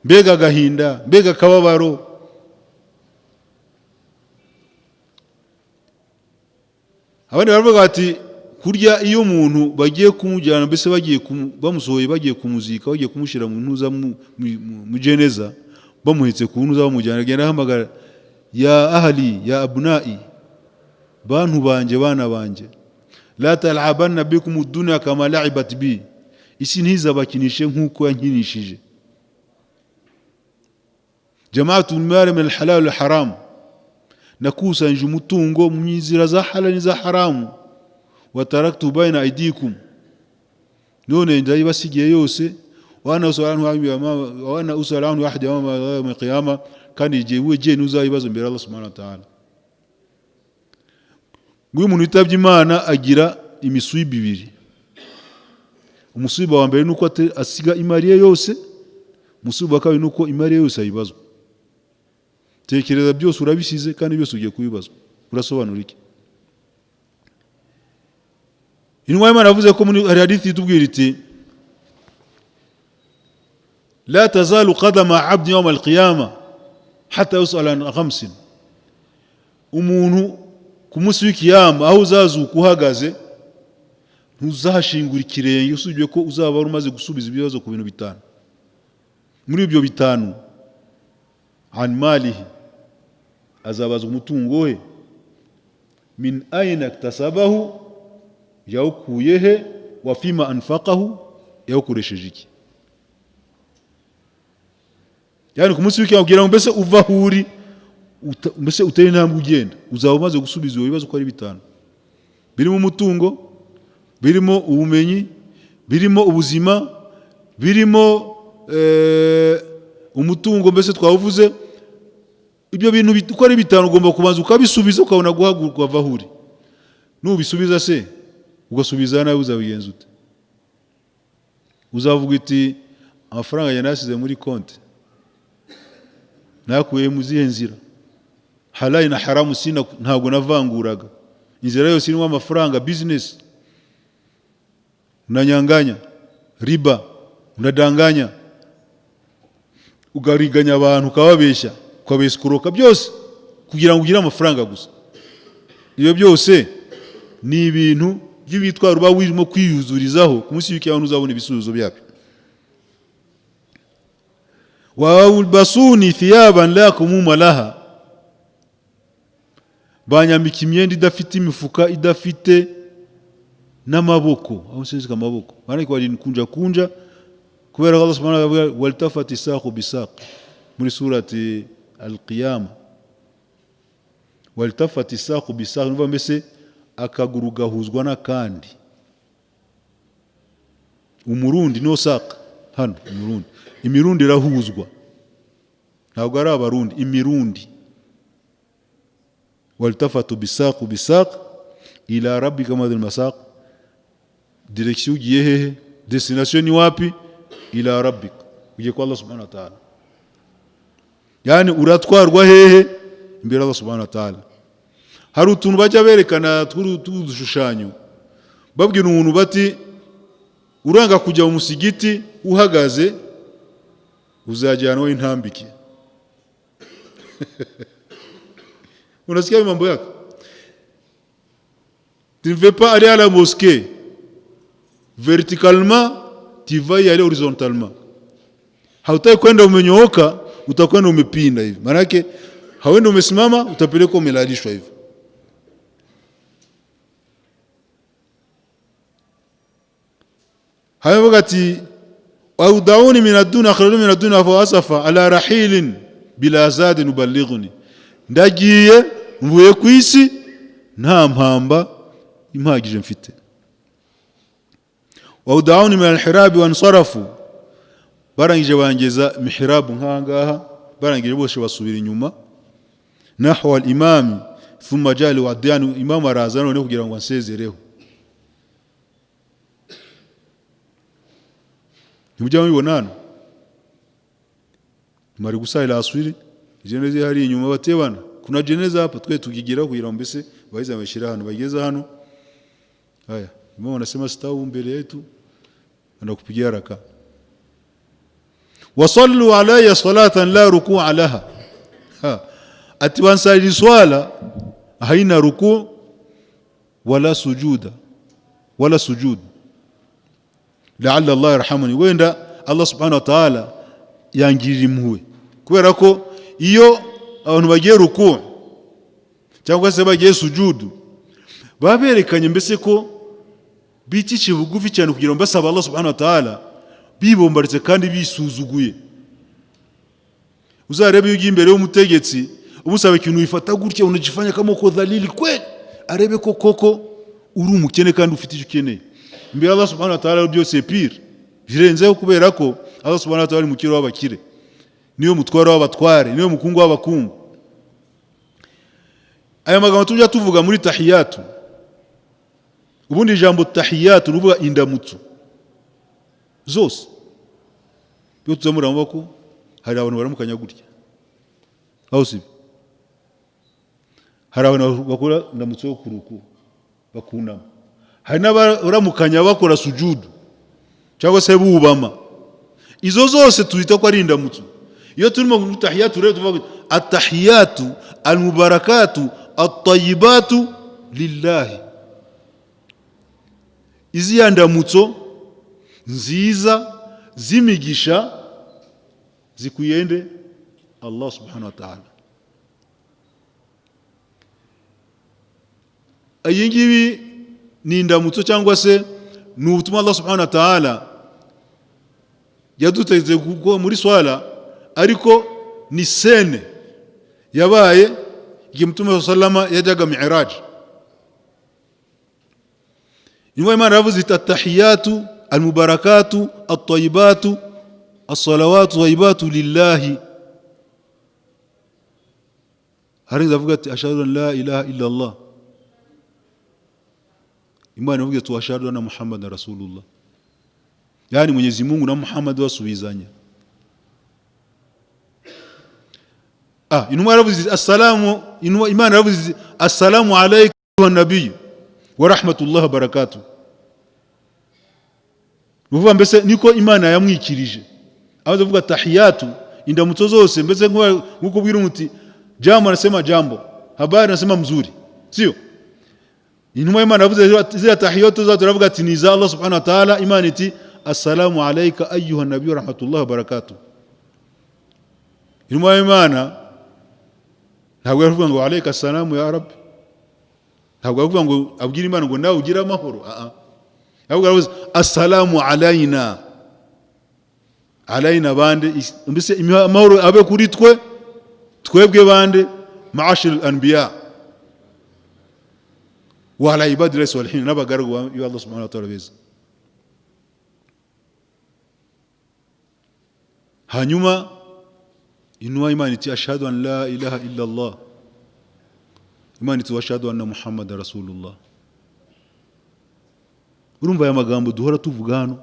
mbega gahinda, mbega kababaro. Abandi baravuga ati kurya iyo umuntu bagiye kumujyana, mbese bagiye bamusohoye, bagiye kumuzika, bagiye kumushira mu ntuza mu jeneza, bamuhetse ku ntuza bamujyana, agenda ahamagara ya ahli ya abnai, bantu banje, bana banje, la tal'abanna bikum ad-dunya kama la'ibat bi, isi ntizabakinishe nkuko yankinishije. Jama'atu al-mal min al-halal wal-haram, nakusanje umutungo mu nzira za halal za haramu. Wataraktu baina aidikum, none ndayibasigiye yose. Wana usalanhu wahdi yawm al-qiyamah, kandi je nuzayibazo mbere Allah subhanahu wa ta'ala. Nguyu muntu yitabye Imana agira imisuibi ibiri. Umusiba wa mbere nuko asiga imari ye yose, umusiba wa kabiri nuko imari ye yose ayibazwa. Tekereza byose urabisize kandi byose ugiye kubibazwa, urasobanura iki? inwa y'Imana yavuze ko muri hadithi itubwira iti la tazalu qadama 'abdi yawm al-qiyamah hatta yus'ala an khamsin, umuntu ku munsi w'ikiyama aho uzazuka uhagaze ntuzashingura ikirenge usubye ko uzaba umaze gusubiza ibibazo ku bintu bitanu. Muri ibyo bitanu, an malihi, azabazwa umutungo we, min ayna iktasabahu, yawukuye he, wa fima anfaqahu, yawukoresheje iki. Yani ku munsi w'ikiyama kugira ngo mbese uva aho uri, mbese utari intambwe ugenda, uzaba umaze gusubiza ibyo bibazo ko ari bitanu, birimo umutungo, birimo ubumenyi, birimo ubuzima, birimo umutungo mbese twavuze. Ibyo bintu uko ari bitanu ugomba kubanza ukabisubiza ukabona guhaguruka wava aho uri. Nubisubiza se ugasubiza nawe uzabigenza ute? Uzavuga iti amafaranga yanasize muri konti nakuye mu zihe nzira, halali na haramu sina, ntabwo navanguraga, inzira yose irimo amafaranga, business unanyanganya, riba unadanganya, ugariganya abantu, ukababeshya, ukabeskuroka, byose kugira ngo ugire amafaranga gusa. Ibyo byose ni ibintu by'ibitwaro uba wirimo kwiyuzurizaho, ku munsi w'ikiyama uzabona ibisubizo byabyo. wa basuni thiyaban la kumuma laha, banyambika imyenda idafite imifuka, idafite n'amaboko, aho sezika amaboko, bana ko ari kunja kubera Allah subhanahu wa ta'ala waltafati saqu bisaq muri surati al-qiyama. Waltafati saqu bisaq nuva mbese akaguru gahuzwa n'akandi. Umurundi no saq hano, umurundi, imirundi irahuzwa, ntabwo ari abarundi, imirundi. Waltafatu bisaqu bisaq ila rabbika madhal masaq, direction ugiye hehe, destination ni wapi? Ila rabbika, ugiye kwa Allah subhanahu wa ta'ala. Yani uratwarwa hehe? Imbere Allah subhanahu wa ta'ala. Hari utuntu bajya berekana tw'udushushanyo, babwira umuntu bati uranga kujya mu musigiti uhagaze uzajyanwa intambike. Unasikia mambo yako? Tu ne veux pas aller à la mosquée verticalement, tu vas y aller horizontalement. Hautaki kwenda umenyooka, utakwenda umepinda hivi. Maana yake hauendi umesimama, utapeleka umelalishwa hivi. Hayo wakati au dauni min ad-dun akhrajuni min ad-dun fa asafa ala rahilin bila zad nuballighuni, ndagiye mvuye kwisi nta mpamba impagije mfite. wa dauni min al-hirab wa ansarafu, barangije bangeza mihrab nkangaha, barangije bose basubira inyuma. Nahwa al-imam thumma jali wa adyan, imam arazana none kugira ngo ansezereho. Nimujya mubibonana mari gusayira aswiri jeneze hari inyuma batebana, kuna jeneza hapa twe tukigira kugira mbese bahiza bashira hano bageza hano. Haya imam anasema stawu mbele yetu, anakupigia raka. Wasallu alayya salatan la ruku'a laha, ati wansali swala haina ruku' wala sujuda wala sujud, la'alla Allah yarhamuni, wenda Allah subhanahu wa ta'ala yangirira impuhwe. Kubera ko iyo abantu bagiye ruku' cyangwa se bagiye sujudu, baberekanye mbese ko bicice bugufi cyane kugira ngo basaba Allah subhanahu wa ta'ala, bibombaritse kandi bisuzuguye. Uzarebe yugi imbere y'umutegetsi umusaba ikintu wifata gutya, unajifanya kama ko dhalili kweli, arebe ko koko uri umukene kandi ufite icyo ukeneye. Imbere Allah subhanahu wa ta'ala byose pire birenzeho, kubera ko Allah subhanahu wa ta'ala ari mukiro w'abakire, niyo mutwaro w'abatware, niyo mukungu w'abakungu. Aya magambo tujya tuvuga muri tahiyatu, ubundi ijambo tahiyatu ruvuga indamutso zose. Byo tuzamura amaboko, hari abantu baramukanya gutya, aho si hari abantu bakora indamutso yo kuruku bakunama, hari n'abaramukanya bakora sujudu cyangwa se bubama. Izo zose tuhita ko ari indamutso. Iyo turimo ku tahiyatu rero tuvuga at-tahiyatu al-mubarakatu at-tayyibatu lillahi. Izi ndamutso nziza zimigisha zikuyende Allah subhanahu wa ta'ala. Ayingibi ni indamutso cyangwa se ni ubutumwa Allah subhanahu wa ta'ala yaduteze kuko muri swala, ariko ni sene yabaye igihe Mtume sallama yajyaga mi'raj. Imwe Imana yavuze at-tahiyatu al-mubarakatu at-tayyibatu as-salawatu tayyibatu lillahi. Harinza avuga ati ashhadu an la ilaha illa Allah. Imana ivuga ati ashhadu anna Muhammadan rasulullah. Yani Mwenyezi Mungu na Muhammad wasubizanya. Inuma yaravuze assalamu, Imana yaravuze assalamu alayka wa nabiy wa rahmatullahi wa barakatuh. Nuvuga mbese niko Imana yamwikirije. Abavuga tahiyatu indamutso zose mbese nkuko bwira umuti jambo nasema jambo, habari nasema mzuri, sio? Inuma Imana yavuze zile tahiyatu zote turavuga ati ni za Allah subhanahu wa ta'ala. Imana iti assalamu alayka ayyuha nabiy wa rahmatullahi wa barakatuh. Inuma Imana ntabwo yavuga ngo alayka assalamu ya rabbi, ntabwo yavuga ngo abwira Imana ngo nawe ugira amahoro. Yavuga assalamu alayna, alayna bande mbese amahoro abe kuri twebwe bande ma'ashir al-anbiya wa ala ibadillahi salihin, nabagaragu ya Allah subhanahu wa ta'ala beza. Hanyuma inua Imana iti ashhadu an la ilaha illa Allah, Imana iti ashhadu anna Muhammadar rasulullah. Urumva aya magambo duhora tuvuga hano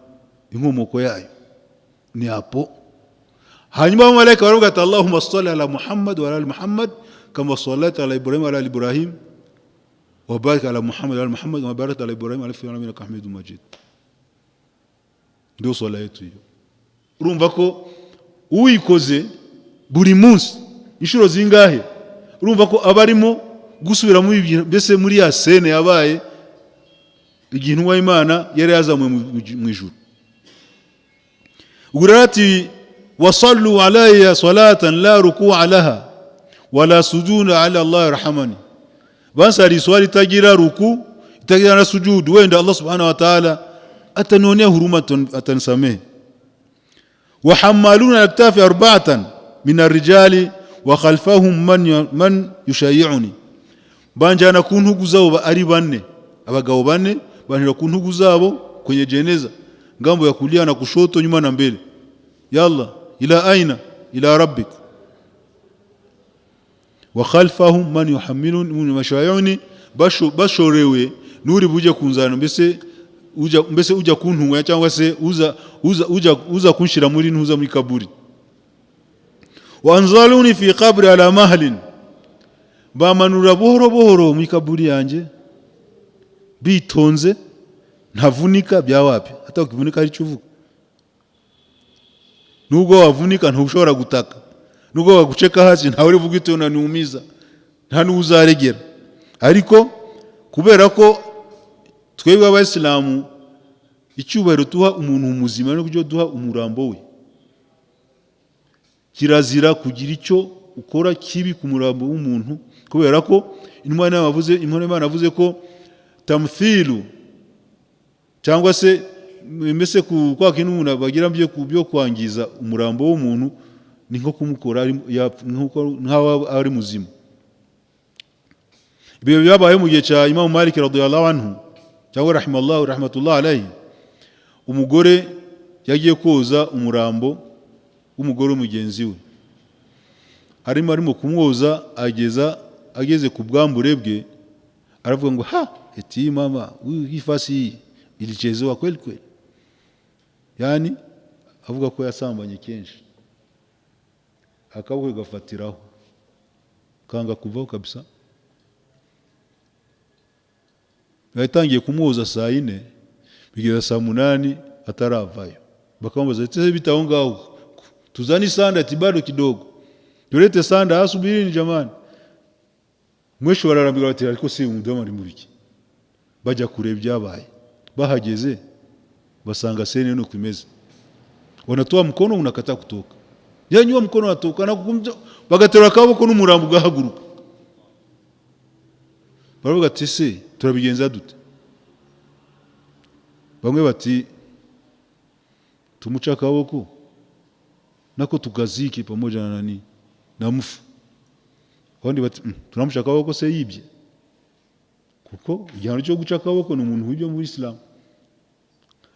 inkomoko yayo ni hapo. Hanyuma abamarayika baravuga ati Allahumma salli ala Muhammad wa ala ali Muhammad kama sallaita ala Ibrahim wa ala ali Ibrahim wa barik ala Muhammad wa ala Muhammad wa barik ala Ibrahim wa ala ali Ibrahim innaka Hamidum Majid. Ndio swala yetu hiyo. Urumva ko uyikoze buri munsi inshuro zingahe, urumva ko abarimo gusubira mbese muri ya sene yabaye igihe intumwa y'Imana yari yazamwe mu ijuru. Ugurati wasallu alayya salatan la ruku'a laha wala sujuda ala Allah yarhamani. Bansari swali tagira ruku itagira na sujudu, wenda Allah subhanahu wa ta'ala atanonea huruma atanisamehe. Wa hammaluna al-aktafi arba'atan min ar-rijali wa khalfahum man yushayi'uni. Banjana ku ntugu zabo ari bane, abagabo bane banira ku ntugu zabo kwenye jeneza, ngambo ya kulia na kushoto, nyuma na mbele. Yalla ila aina ila rabbik. Wa khalfahum man yuhammilun min mashayuni, bashorewe nuri buje kunzana mbese uja kuntunga cyangwa se uza kunshira muri ntuza muri kaburi. Wa anzaluni fi qabri ala mahlin, bamanura bohoro bohoro mu kaburi yanje bitonze, ntavunika bya wapi, hata ukivunika ari cyuvuga. Nubwo wavunika ntushobora gutaka, nubwo waguceka hasi ntawe uri vuga ito nanumiza, nta nuzaregera. Ariko kubera ko twebwe abayisilamu icyubahiro tuha umuntu muzima no kujyo duha umurambo we, kirazira kugira icyo ukora kibi ku murambo w'umuntu, kubera ko Imana yavuze ko tamthilu cyangwa se mbese kwa kintu umuntu bagira byo kwangiza umurambo w'umuntu ni nko kumukora nkaho ari muzima. Ibyo byabaye mu gihe cya Imam Malik radhiyallahu anhu cyangwa rahimallahu rahmatullah alayhi. Umugore yagiye koza umurambo w'umugore w'umugenzi we, arimo kumwoza, ageze ku bwambure bwe aravuga ngo eti mama hii fasi ilichezewa kweli kweli. Yani avuga ko yasambanye kenshi, akabwe gafatiraho kanga kuvaho kabisa. yatangiye kumuhoza saa 4 bigeza saa 8 ataravayo. Bakamubaza ati bitaho ngaho tuzani sanda ati bado kidogo. Tulete sanda asubirini jamani. Mwisho bararambira bati ariko si umudamu ari mubiki. Bajya kureba byabaye. Bahageze basanga sene no kumeza. Wanatoa mkono unakataa kutoka. Yanyua mkono atoka na kukumja bagatera akaboko n'umurambo gahaguruka. Baravuga ati se turabigenza dute? Bamwe bati tumucha akaboko nako tukaziki pamoja na nani na mfu. Abandi bati tunamucha akaboko se yibye. Kuko igihano cyo guca akaboko ni umuntu w'ibyo muri Islam.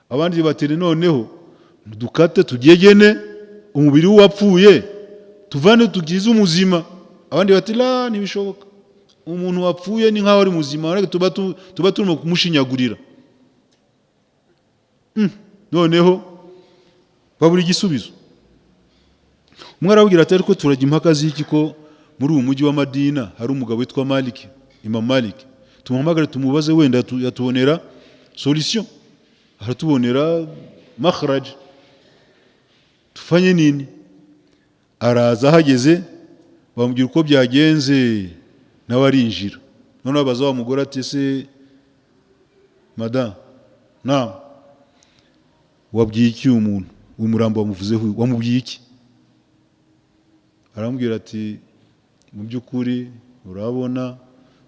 Abandi bati noneho dukate tugegene umubiri wapfuye tuvane tugize umuzima. Abandi bati la nibishoboka. Umuntu wapfuye ni nkaho ari muzima ariko tuba turimo kumushinyagurira. Noneho baburi igisubizo. Umwe arabwira ati ariko turajya impaka ziki ko muri uyu mujyi wa Madina hari umugabo witwa Malik, Imam Malik. Tumuhamagare tumubaze wenda yatubonera solution. Aratubonera makhraj. Tufanye nini? Araza hageze bamubwira uko byagenze nawe arinjira. None abaza wa mugore ati se madam naam wabwiye iki umuntu umurambo wamuvuzeho wamubwiye iki? Arambwira ati mu byukuri urabona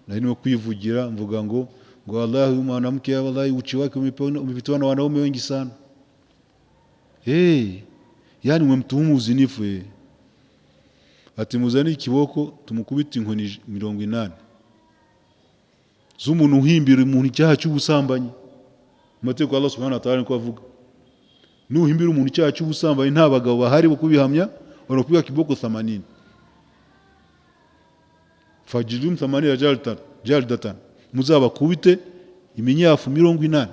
nari kwivugira mvuga ngo wallahi mwanamke wallahi uchi wake umepitwa na wanaume wengi sana. Yani umemtuhumu uzinifu. Ati muzani ikiboko tumukubita inkoni 80 z'umuntu uhimbira umuntu icyaha cy'ubusambanyi. Amateko Allah subhanahu wa ta'ala ko avuga nuhimbira umuntu icyaha cy'ubusambanyi nta bagabo bahari bo kubihamya barakubiha kiboko 80 fajidum 80 jaldatan muzabakubite iminyafu 80.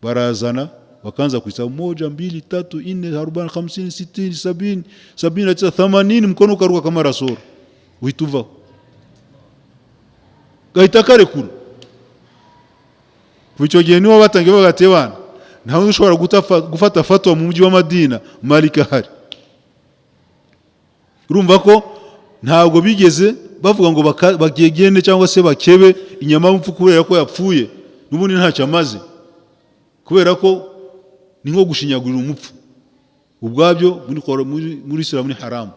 Barazana wakaanza kuhesabu 1 2 3 4 40 50 60 70 80 mkono ukaruka kama rasoro uhituva gahita karekura. Kubico gihe niwo batangiye bagatebana ntawe ushobora gufata fatwa mu mujyi wa Madina Malik ahari. Urumva ko ntabwo bigeze bavuga ngo bagegene cyangwa se bakebe inyama mfu kubera ko yapfuye n'ubundi ntacyo amaze, kubera ko ni nko gushinyagurira umupfu. Ubwabyo muri Islam ni haramu.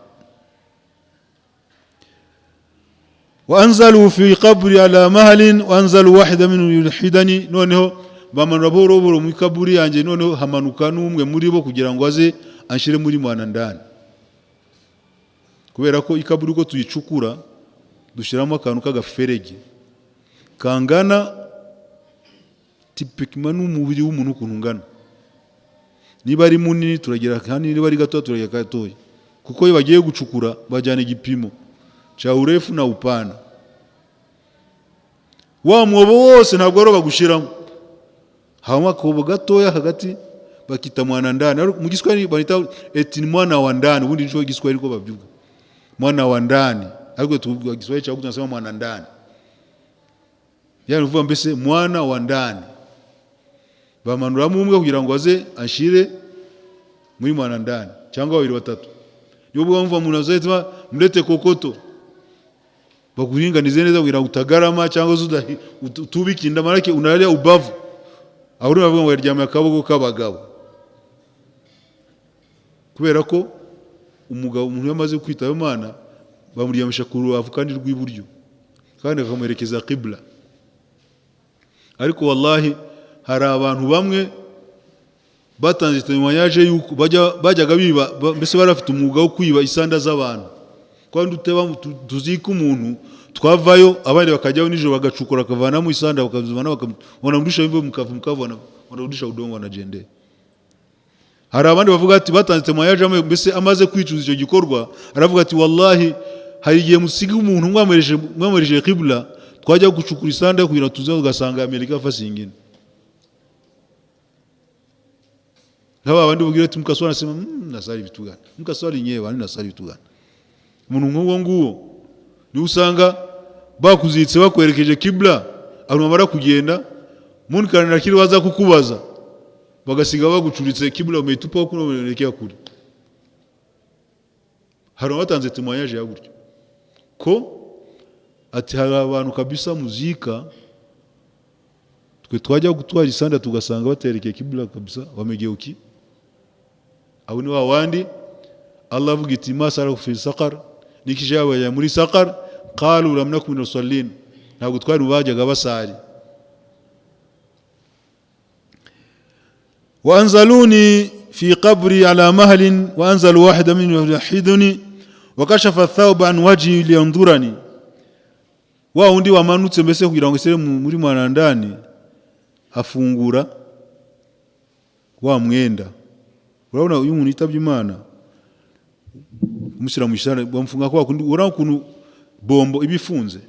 وأنزلوا في قبر على مهل وأنزلوا واحدة منهم يلحدني. Noneho bamanura boroboro mu kaburi yanjye, noneho hamanuka n'umwe muri bo kugira ngo aze anshire muri mwana ndani, kubera ko ikaburi ko tuyicukura dushiramo akantu k'agaferege kangana typiquement n'umubiri w'umuntu kunungana. Niba ari munini turagera kandi niba ari gato turagera gatoya, kuko iyo bagiye gucukura bajyana igipimo cha urefu na upana. Wa mwobo wose ntabwo aro bagushiramo, hama kobo gatoya hagati bakita mwana ndani. Mu Giswahili banita eti mwana wa ndani, ubundi nico Giswahili ko babyuga mwana wa ndani, ariko tuvuga Giswahili cyo tunasema mwana ndani. Yani uvuga mbese mwana wa ndani. Bamanura mu umwe kugira ngo aze ashire muri mwana ndani cyangwa babiri batatu. Niyo bwamva umuntu azahita murete kokoto bakuringanize neza kugira utagarama cyangwa utubikinda marake unarya ubavu. Ahuri bavuga ngo yaryamye akaboko k'abagabo, kubera ko umugabo umuntu yamaze kwitaba Imana bamuryamisha ku rubavu kandi rw'iburyo kandi akamuherekeza qibla. Ariko wallahi hari abantu bamwe batanze témoignage yuko bajyaga biba, mbese barafite umwuga wo kwiba isanda z'abantu. Kandi uteba tuzika umuntu twavayo abandi bakajyaho nijoro bagacukura akavana mu isanda bakazivana bakabona mudusha imve mukavana wanarudisha udongo wanajende. Hari abandi bavuga ati batanze témoignage mbese amaze kwicuza icyo gikorwa, aravuga ati wallahi hari igihe musigi umuntu mwamereje qibla twajya gucukura isanda kugira tuze ugasanga Amerika afasingine. Haba abandi bugira ati mukaswara nasema nasali bitugana, mukaswara nyewe ani nasali bitugana. Umuntu nk'uwo nguwo ni usanga bakuzitse bakwerekeje qibla bamara kugenda Munkar na Nakir baza kukubaza bagasiga bagucuritse kibula umetupa kuno umelekea kure. Hari abatanze témoignage ya gutyo ko ati hari abantu kabisa muzika twe twajya gutwara isanda tugasanga baterekeye kibula kabisa wamegeuki abo ni wawandi Allah avuga iti masara fi saqar nikijaba ya muri saqar qalu lam nakum min musallin ntabwo twari bajyaga basari وأنزلوني في قبري على مهل وأنزل واحد منهم يحدني وكشف الثوب عن وجهي لينظرني وأوندي wamanutse mbese kugira ngo isere muri mwanandani afungura wa mwenda urabona uyu muntu yitabye Imana umushyira mu ishara bamfunga kwa kundi urabona kuntu bombo ibifunze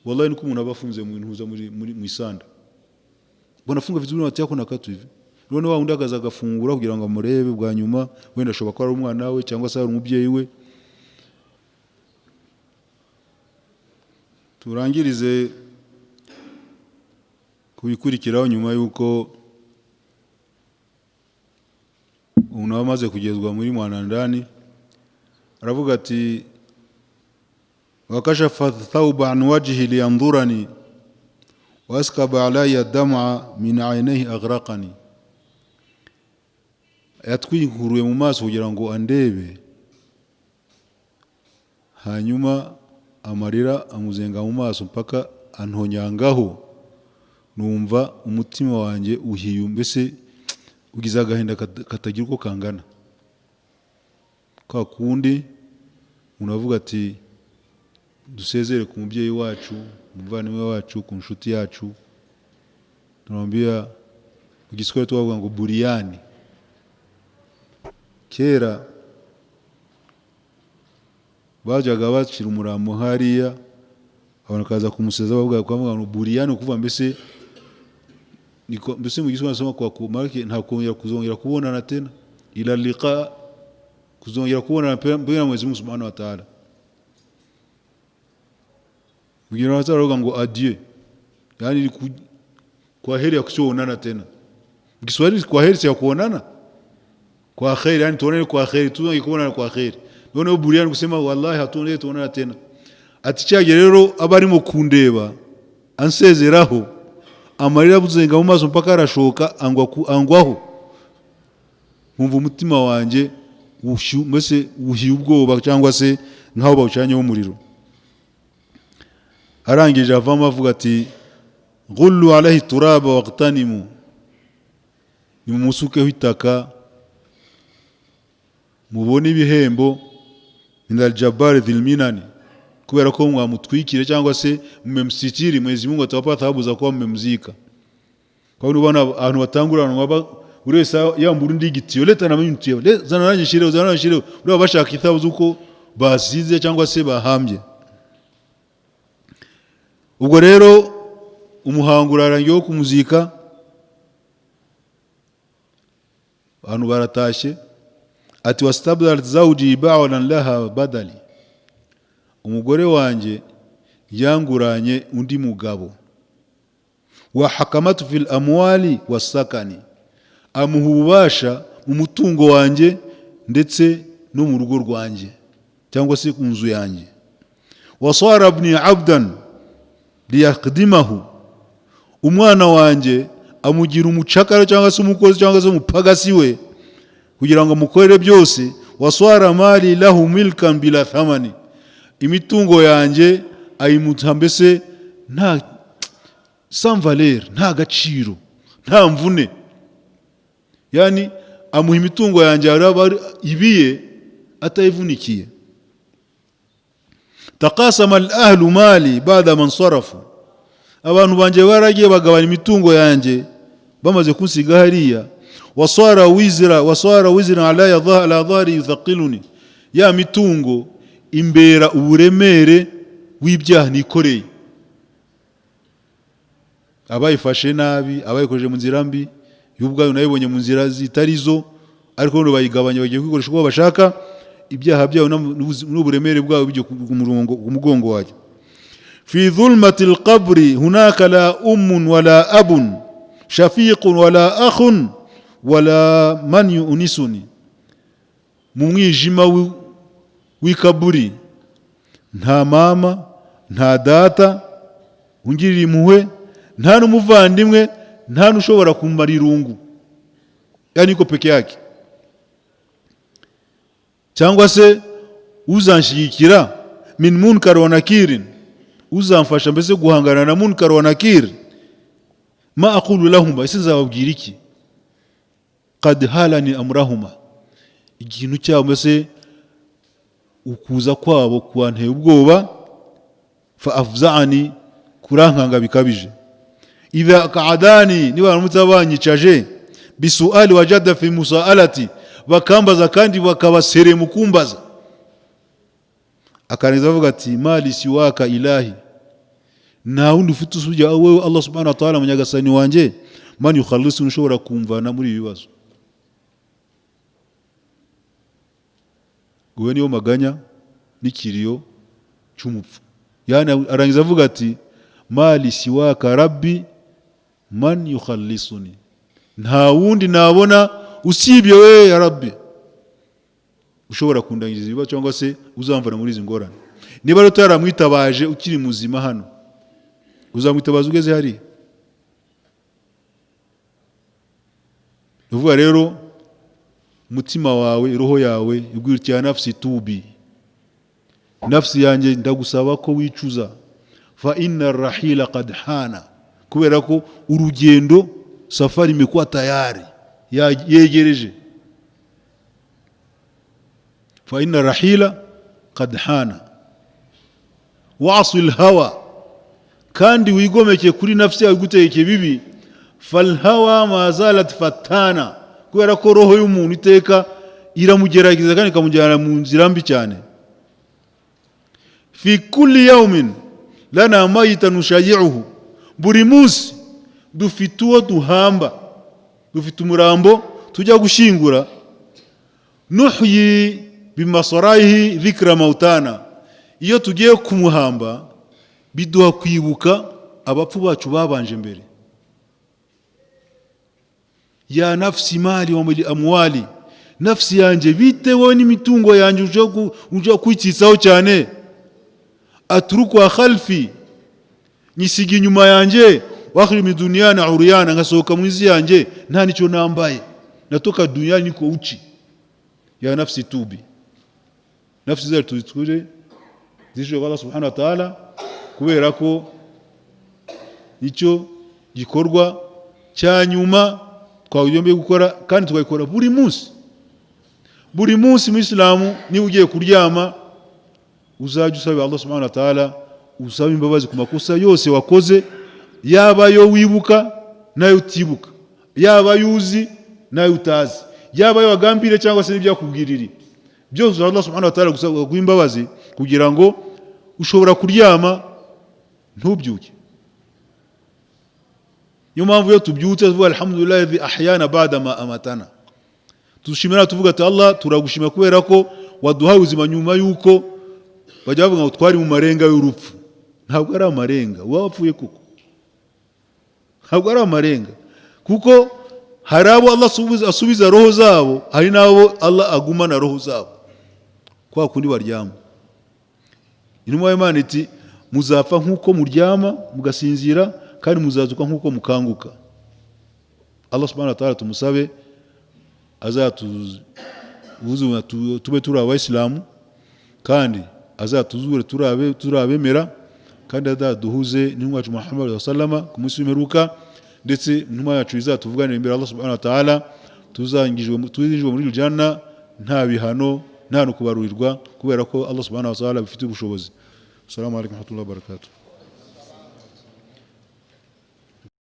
wallahi niko umuntu abafunze mu bintu muri isanda bona funga vizuri wati yako nakatu hivi none wa undagaza agafungura kugira ngo amurebe bwa nyuma wenda shoba ko ari umwana we cyangwa se ari umubyeyi we. Turangirize kubikurikiraho nyuma yuko umuntu amaze kugezwa muri mwanandani aravuga ati wakashafa thawba an wajhi liyanzurani waskaba alayya dam'a min aynayhi aghraqani yatwinkuruye mu maso kugira ngo andebe hanyuma amarira amuzenga mu maso mpaka antonyangaho numva umutima wanjye uhiye mbese ugize agahinda katagira uko kangana kwa kundi unavuga ati dusezere ku mubyeyi wacu umuvandimwe wacu ku nshuti yacu turambia ugiswere tubavuga ngo buriyani kera bajyaga bacira umuramo hariya abantu kaza kumuseza bavuga ngo buriyani kuva mbese niko mbese mu giswahili nasoma kwa kumarike nta kongera kuzongera kubonana tena ila liqa kuzongera kubonana mbere Mwenyezi Mungu Subhanahu wa Ta'ala kugira ngo ngo adieu yani kwa heri ya kusionana tena Kiswahili kwa heri si ya kuonana kwa khair yani tuonane kwa khair tuonane kubonana kwa khair none buriyani kusema wallahi hatunde tuonana tena aticyage rero abari mu kundeba ansezeraho amarira buzenga mu maso mpaka arashoka angwaho nkumva umutima wanjye mbese uhiye ubwoba cyangwa se nkaho bawucanyeho umuriro. Arangije avamo avuga ati ghullu alayhi turaba waqtanimu nimumusukeho itaka mubone ibihembo indal jabbar dhil minani kubera ko mwamutwikire cyangwa se mmemsitiri Mwenyezi Mungu atawapa thawabu za kuwa mmemzika. Kwa hiyo bana abantu batangurana ngaba uresa yambura ndi gitiyo leta na minutiyo zanaranye shire uri bashaka ithabu zuko basize cyangwa se bahambye. Ubwo rero umuhango urarangiye kumuzika abantu baratashye ati wastabdal zawji ba'lan laha badali umugore wanjye yanguranye undi mugabo wa hakamatu fil amwali wasakani amuhubasha mu mutungo wanjye ndetse no mu rugo rwanjye cyangwa se ku nzu yanjye wasara ibni abdan liyaqdimahu umwana wanjye amugira umucakara cyangwa se umukozi cyangwa se umupagasi we kugira ngo mukorere byose waswara mali lahu milkan bila thamani imitungo yanjye ayimuta mbese nta sans valeur nta gaciro nta mvune yani amuha imitungo yanjye ibiye atayivunikiye. Taqasama al-ahlu mali ba'da man sarafu abantu banje baragiye bagabana imitungo yanjye bamaze kunsiga hariya wasara wizra ala dhari yuthaqiluni ya mitungo imbera uburemere w'ibyaha nikoreye abayifashe nabi abayikoje mu nzira mbi y'ubwayo nayibonye mu nzira zitarizo ariko no bayigabanya bagiye kwikoresha uko bashaka ibyaha byayo n'uburemere bwayo bijye ku mugongo waje في ظلمة القبر هناك لا ولا أب شفيق ولا أخ ولا من يؤنسني ممwijima w'ikaburi nta mama nta data ungirira impuhwe nta n'umuvandimwe nta n'ushobora kumara irungu, yani ko peke yake. Cyangwa se uzanshigikira min munkar wa nakirin, uzamfasha mbese guhangana na munkar wa nakir. Ma aqulu lahum, ese nzababwira iki? Qad halani amrahuma, ikintu cyabo mbese ukuza kwabo kwanteye ubwoba. Fa afza'ani, kurankanga bikabije. Idha qa'adani, niba baramutse banyicaje bisuali wajada fi musaalati, bakambaza kandi bakabasere mukumbaza. Akaneza avuga ati mali siwaka ilahi, na wundi ufite usujya wewe Allah subhanahu wa ta'ala munyagasani wanje, man yukhallisu, ushobora kumvana muri ibibazo. Gwe niyo maganya n'ikiriyo cy'umupfu. Yani arangiza avuga ati mali siwaka rabbi man yukhallisuni, nta wundi nabona usibye we ya rabbi ushobora kundangiriza ibibazo cyangwa se uzamvana muri izi ngorane. Niba rero taramwitabaje ukiri muzima hano, uzamwitabaza ugeze hari? Uvuga rero umutima wawe, roho yawe ibwira ati ya nafsi tubi, nafsi yanjye ndagusaba ko wicuza. Fa inna rahila qad hana, kubera ko urugendo safari imekuwa tayari yegereje. Fa inna rahila qad hana wa'sil hawa, kandi wigomeke kuri nafsi yawe gutegeke bibi. Fal hawa ma zalat fatana, kubera ko roho y'umuntu iteka iramugerageza kandi ikamujyana mu nzira mbi cyane. Fi kulli yawmin lana mayitan nushayi'uhu, buri munsi dufite uwo duhamba, dufite umurambo tujya gushingura. Nuhyi bimasarahi dhikra mautana, iyo tugiye kumuhamba biduha kwibuka abapfu bacu babanje mbere. Ya nafsi mali wa mali amwali, nafsi yanjye bitewe n'imitungo yanjye uje kwitsitsaho cyane. Atruku khalfi, nyisiga inyuma yanjye. Wakhiri mi duniana uriyana, ngasohoka mu isi yanjye nta nicyo nambaye, natoka dunia niko uchi. Ya nafsi tubi, nafsi zacu tuzikure zishoboka Allah subhanahu wa ta'ala, kubera ko icyo gikorwa cyanyuma twagomba gukora, kandi tukayikora buri munsi. Buri munsi mu Islamu ni ugiye kuryama uzajya usaba Allah subhanahu wa ta'ala, usaba imbabazi ku makosa yose wakoze, yaba yo wibuka nayo utibuka, yaba yuzi nayo utazi, yaba yo wagambire cyangwa se n'ibyakubwiriri, byose Allah subhanahu wa ta'ala gusaba imbabazi kugira ngo ushobora kuryama ntubyuke. Niyo mpamvu yo tubyutse tuvuga alhamdulillah alladhi ahyana ba'da ma amatana, tushimira tuvuga ati Allah turagushima kubera ko waduhaye ubuzima nyuma yuko bajya bavuga ngo twari mu marenga y'urupfu. Ntabwo ari amarenga, wapfuye kuko ntabwo ari amarenga, kuko hari abo Allah asubiza roho zabo, hari nabo Allah agumana roho zabo kwa kundi baryama. Intumwa y'Imana iti muzapfa nkuko muryama mugasinzira, kandi muzazuka nkuko mukanguka. Allah subhanahu wa ta'ala tumusabe azatubuze tube turi abayisilamu, kandi azatuzure turabemera, kandi azaduhuze n'intumwa yacu Muhammad sallama ku munsi w'imperuka, ndetse intumwa yacu izatuvuganira imbere Allah subhanahu wa ta'ala, tuzingijwe muri janna nta bihano nta no kubarurirwa, kubera ko Allah subhanahu wa ta'ala bifite ubushobozi. Assalamu alaykum wa rahmatullahi wa barakatuh.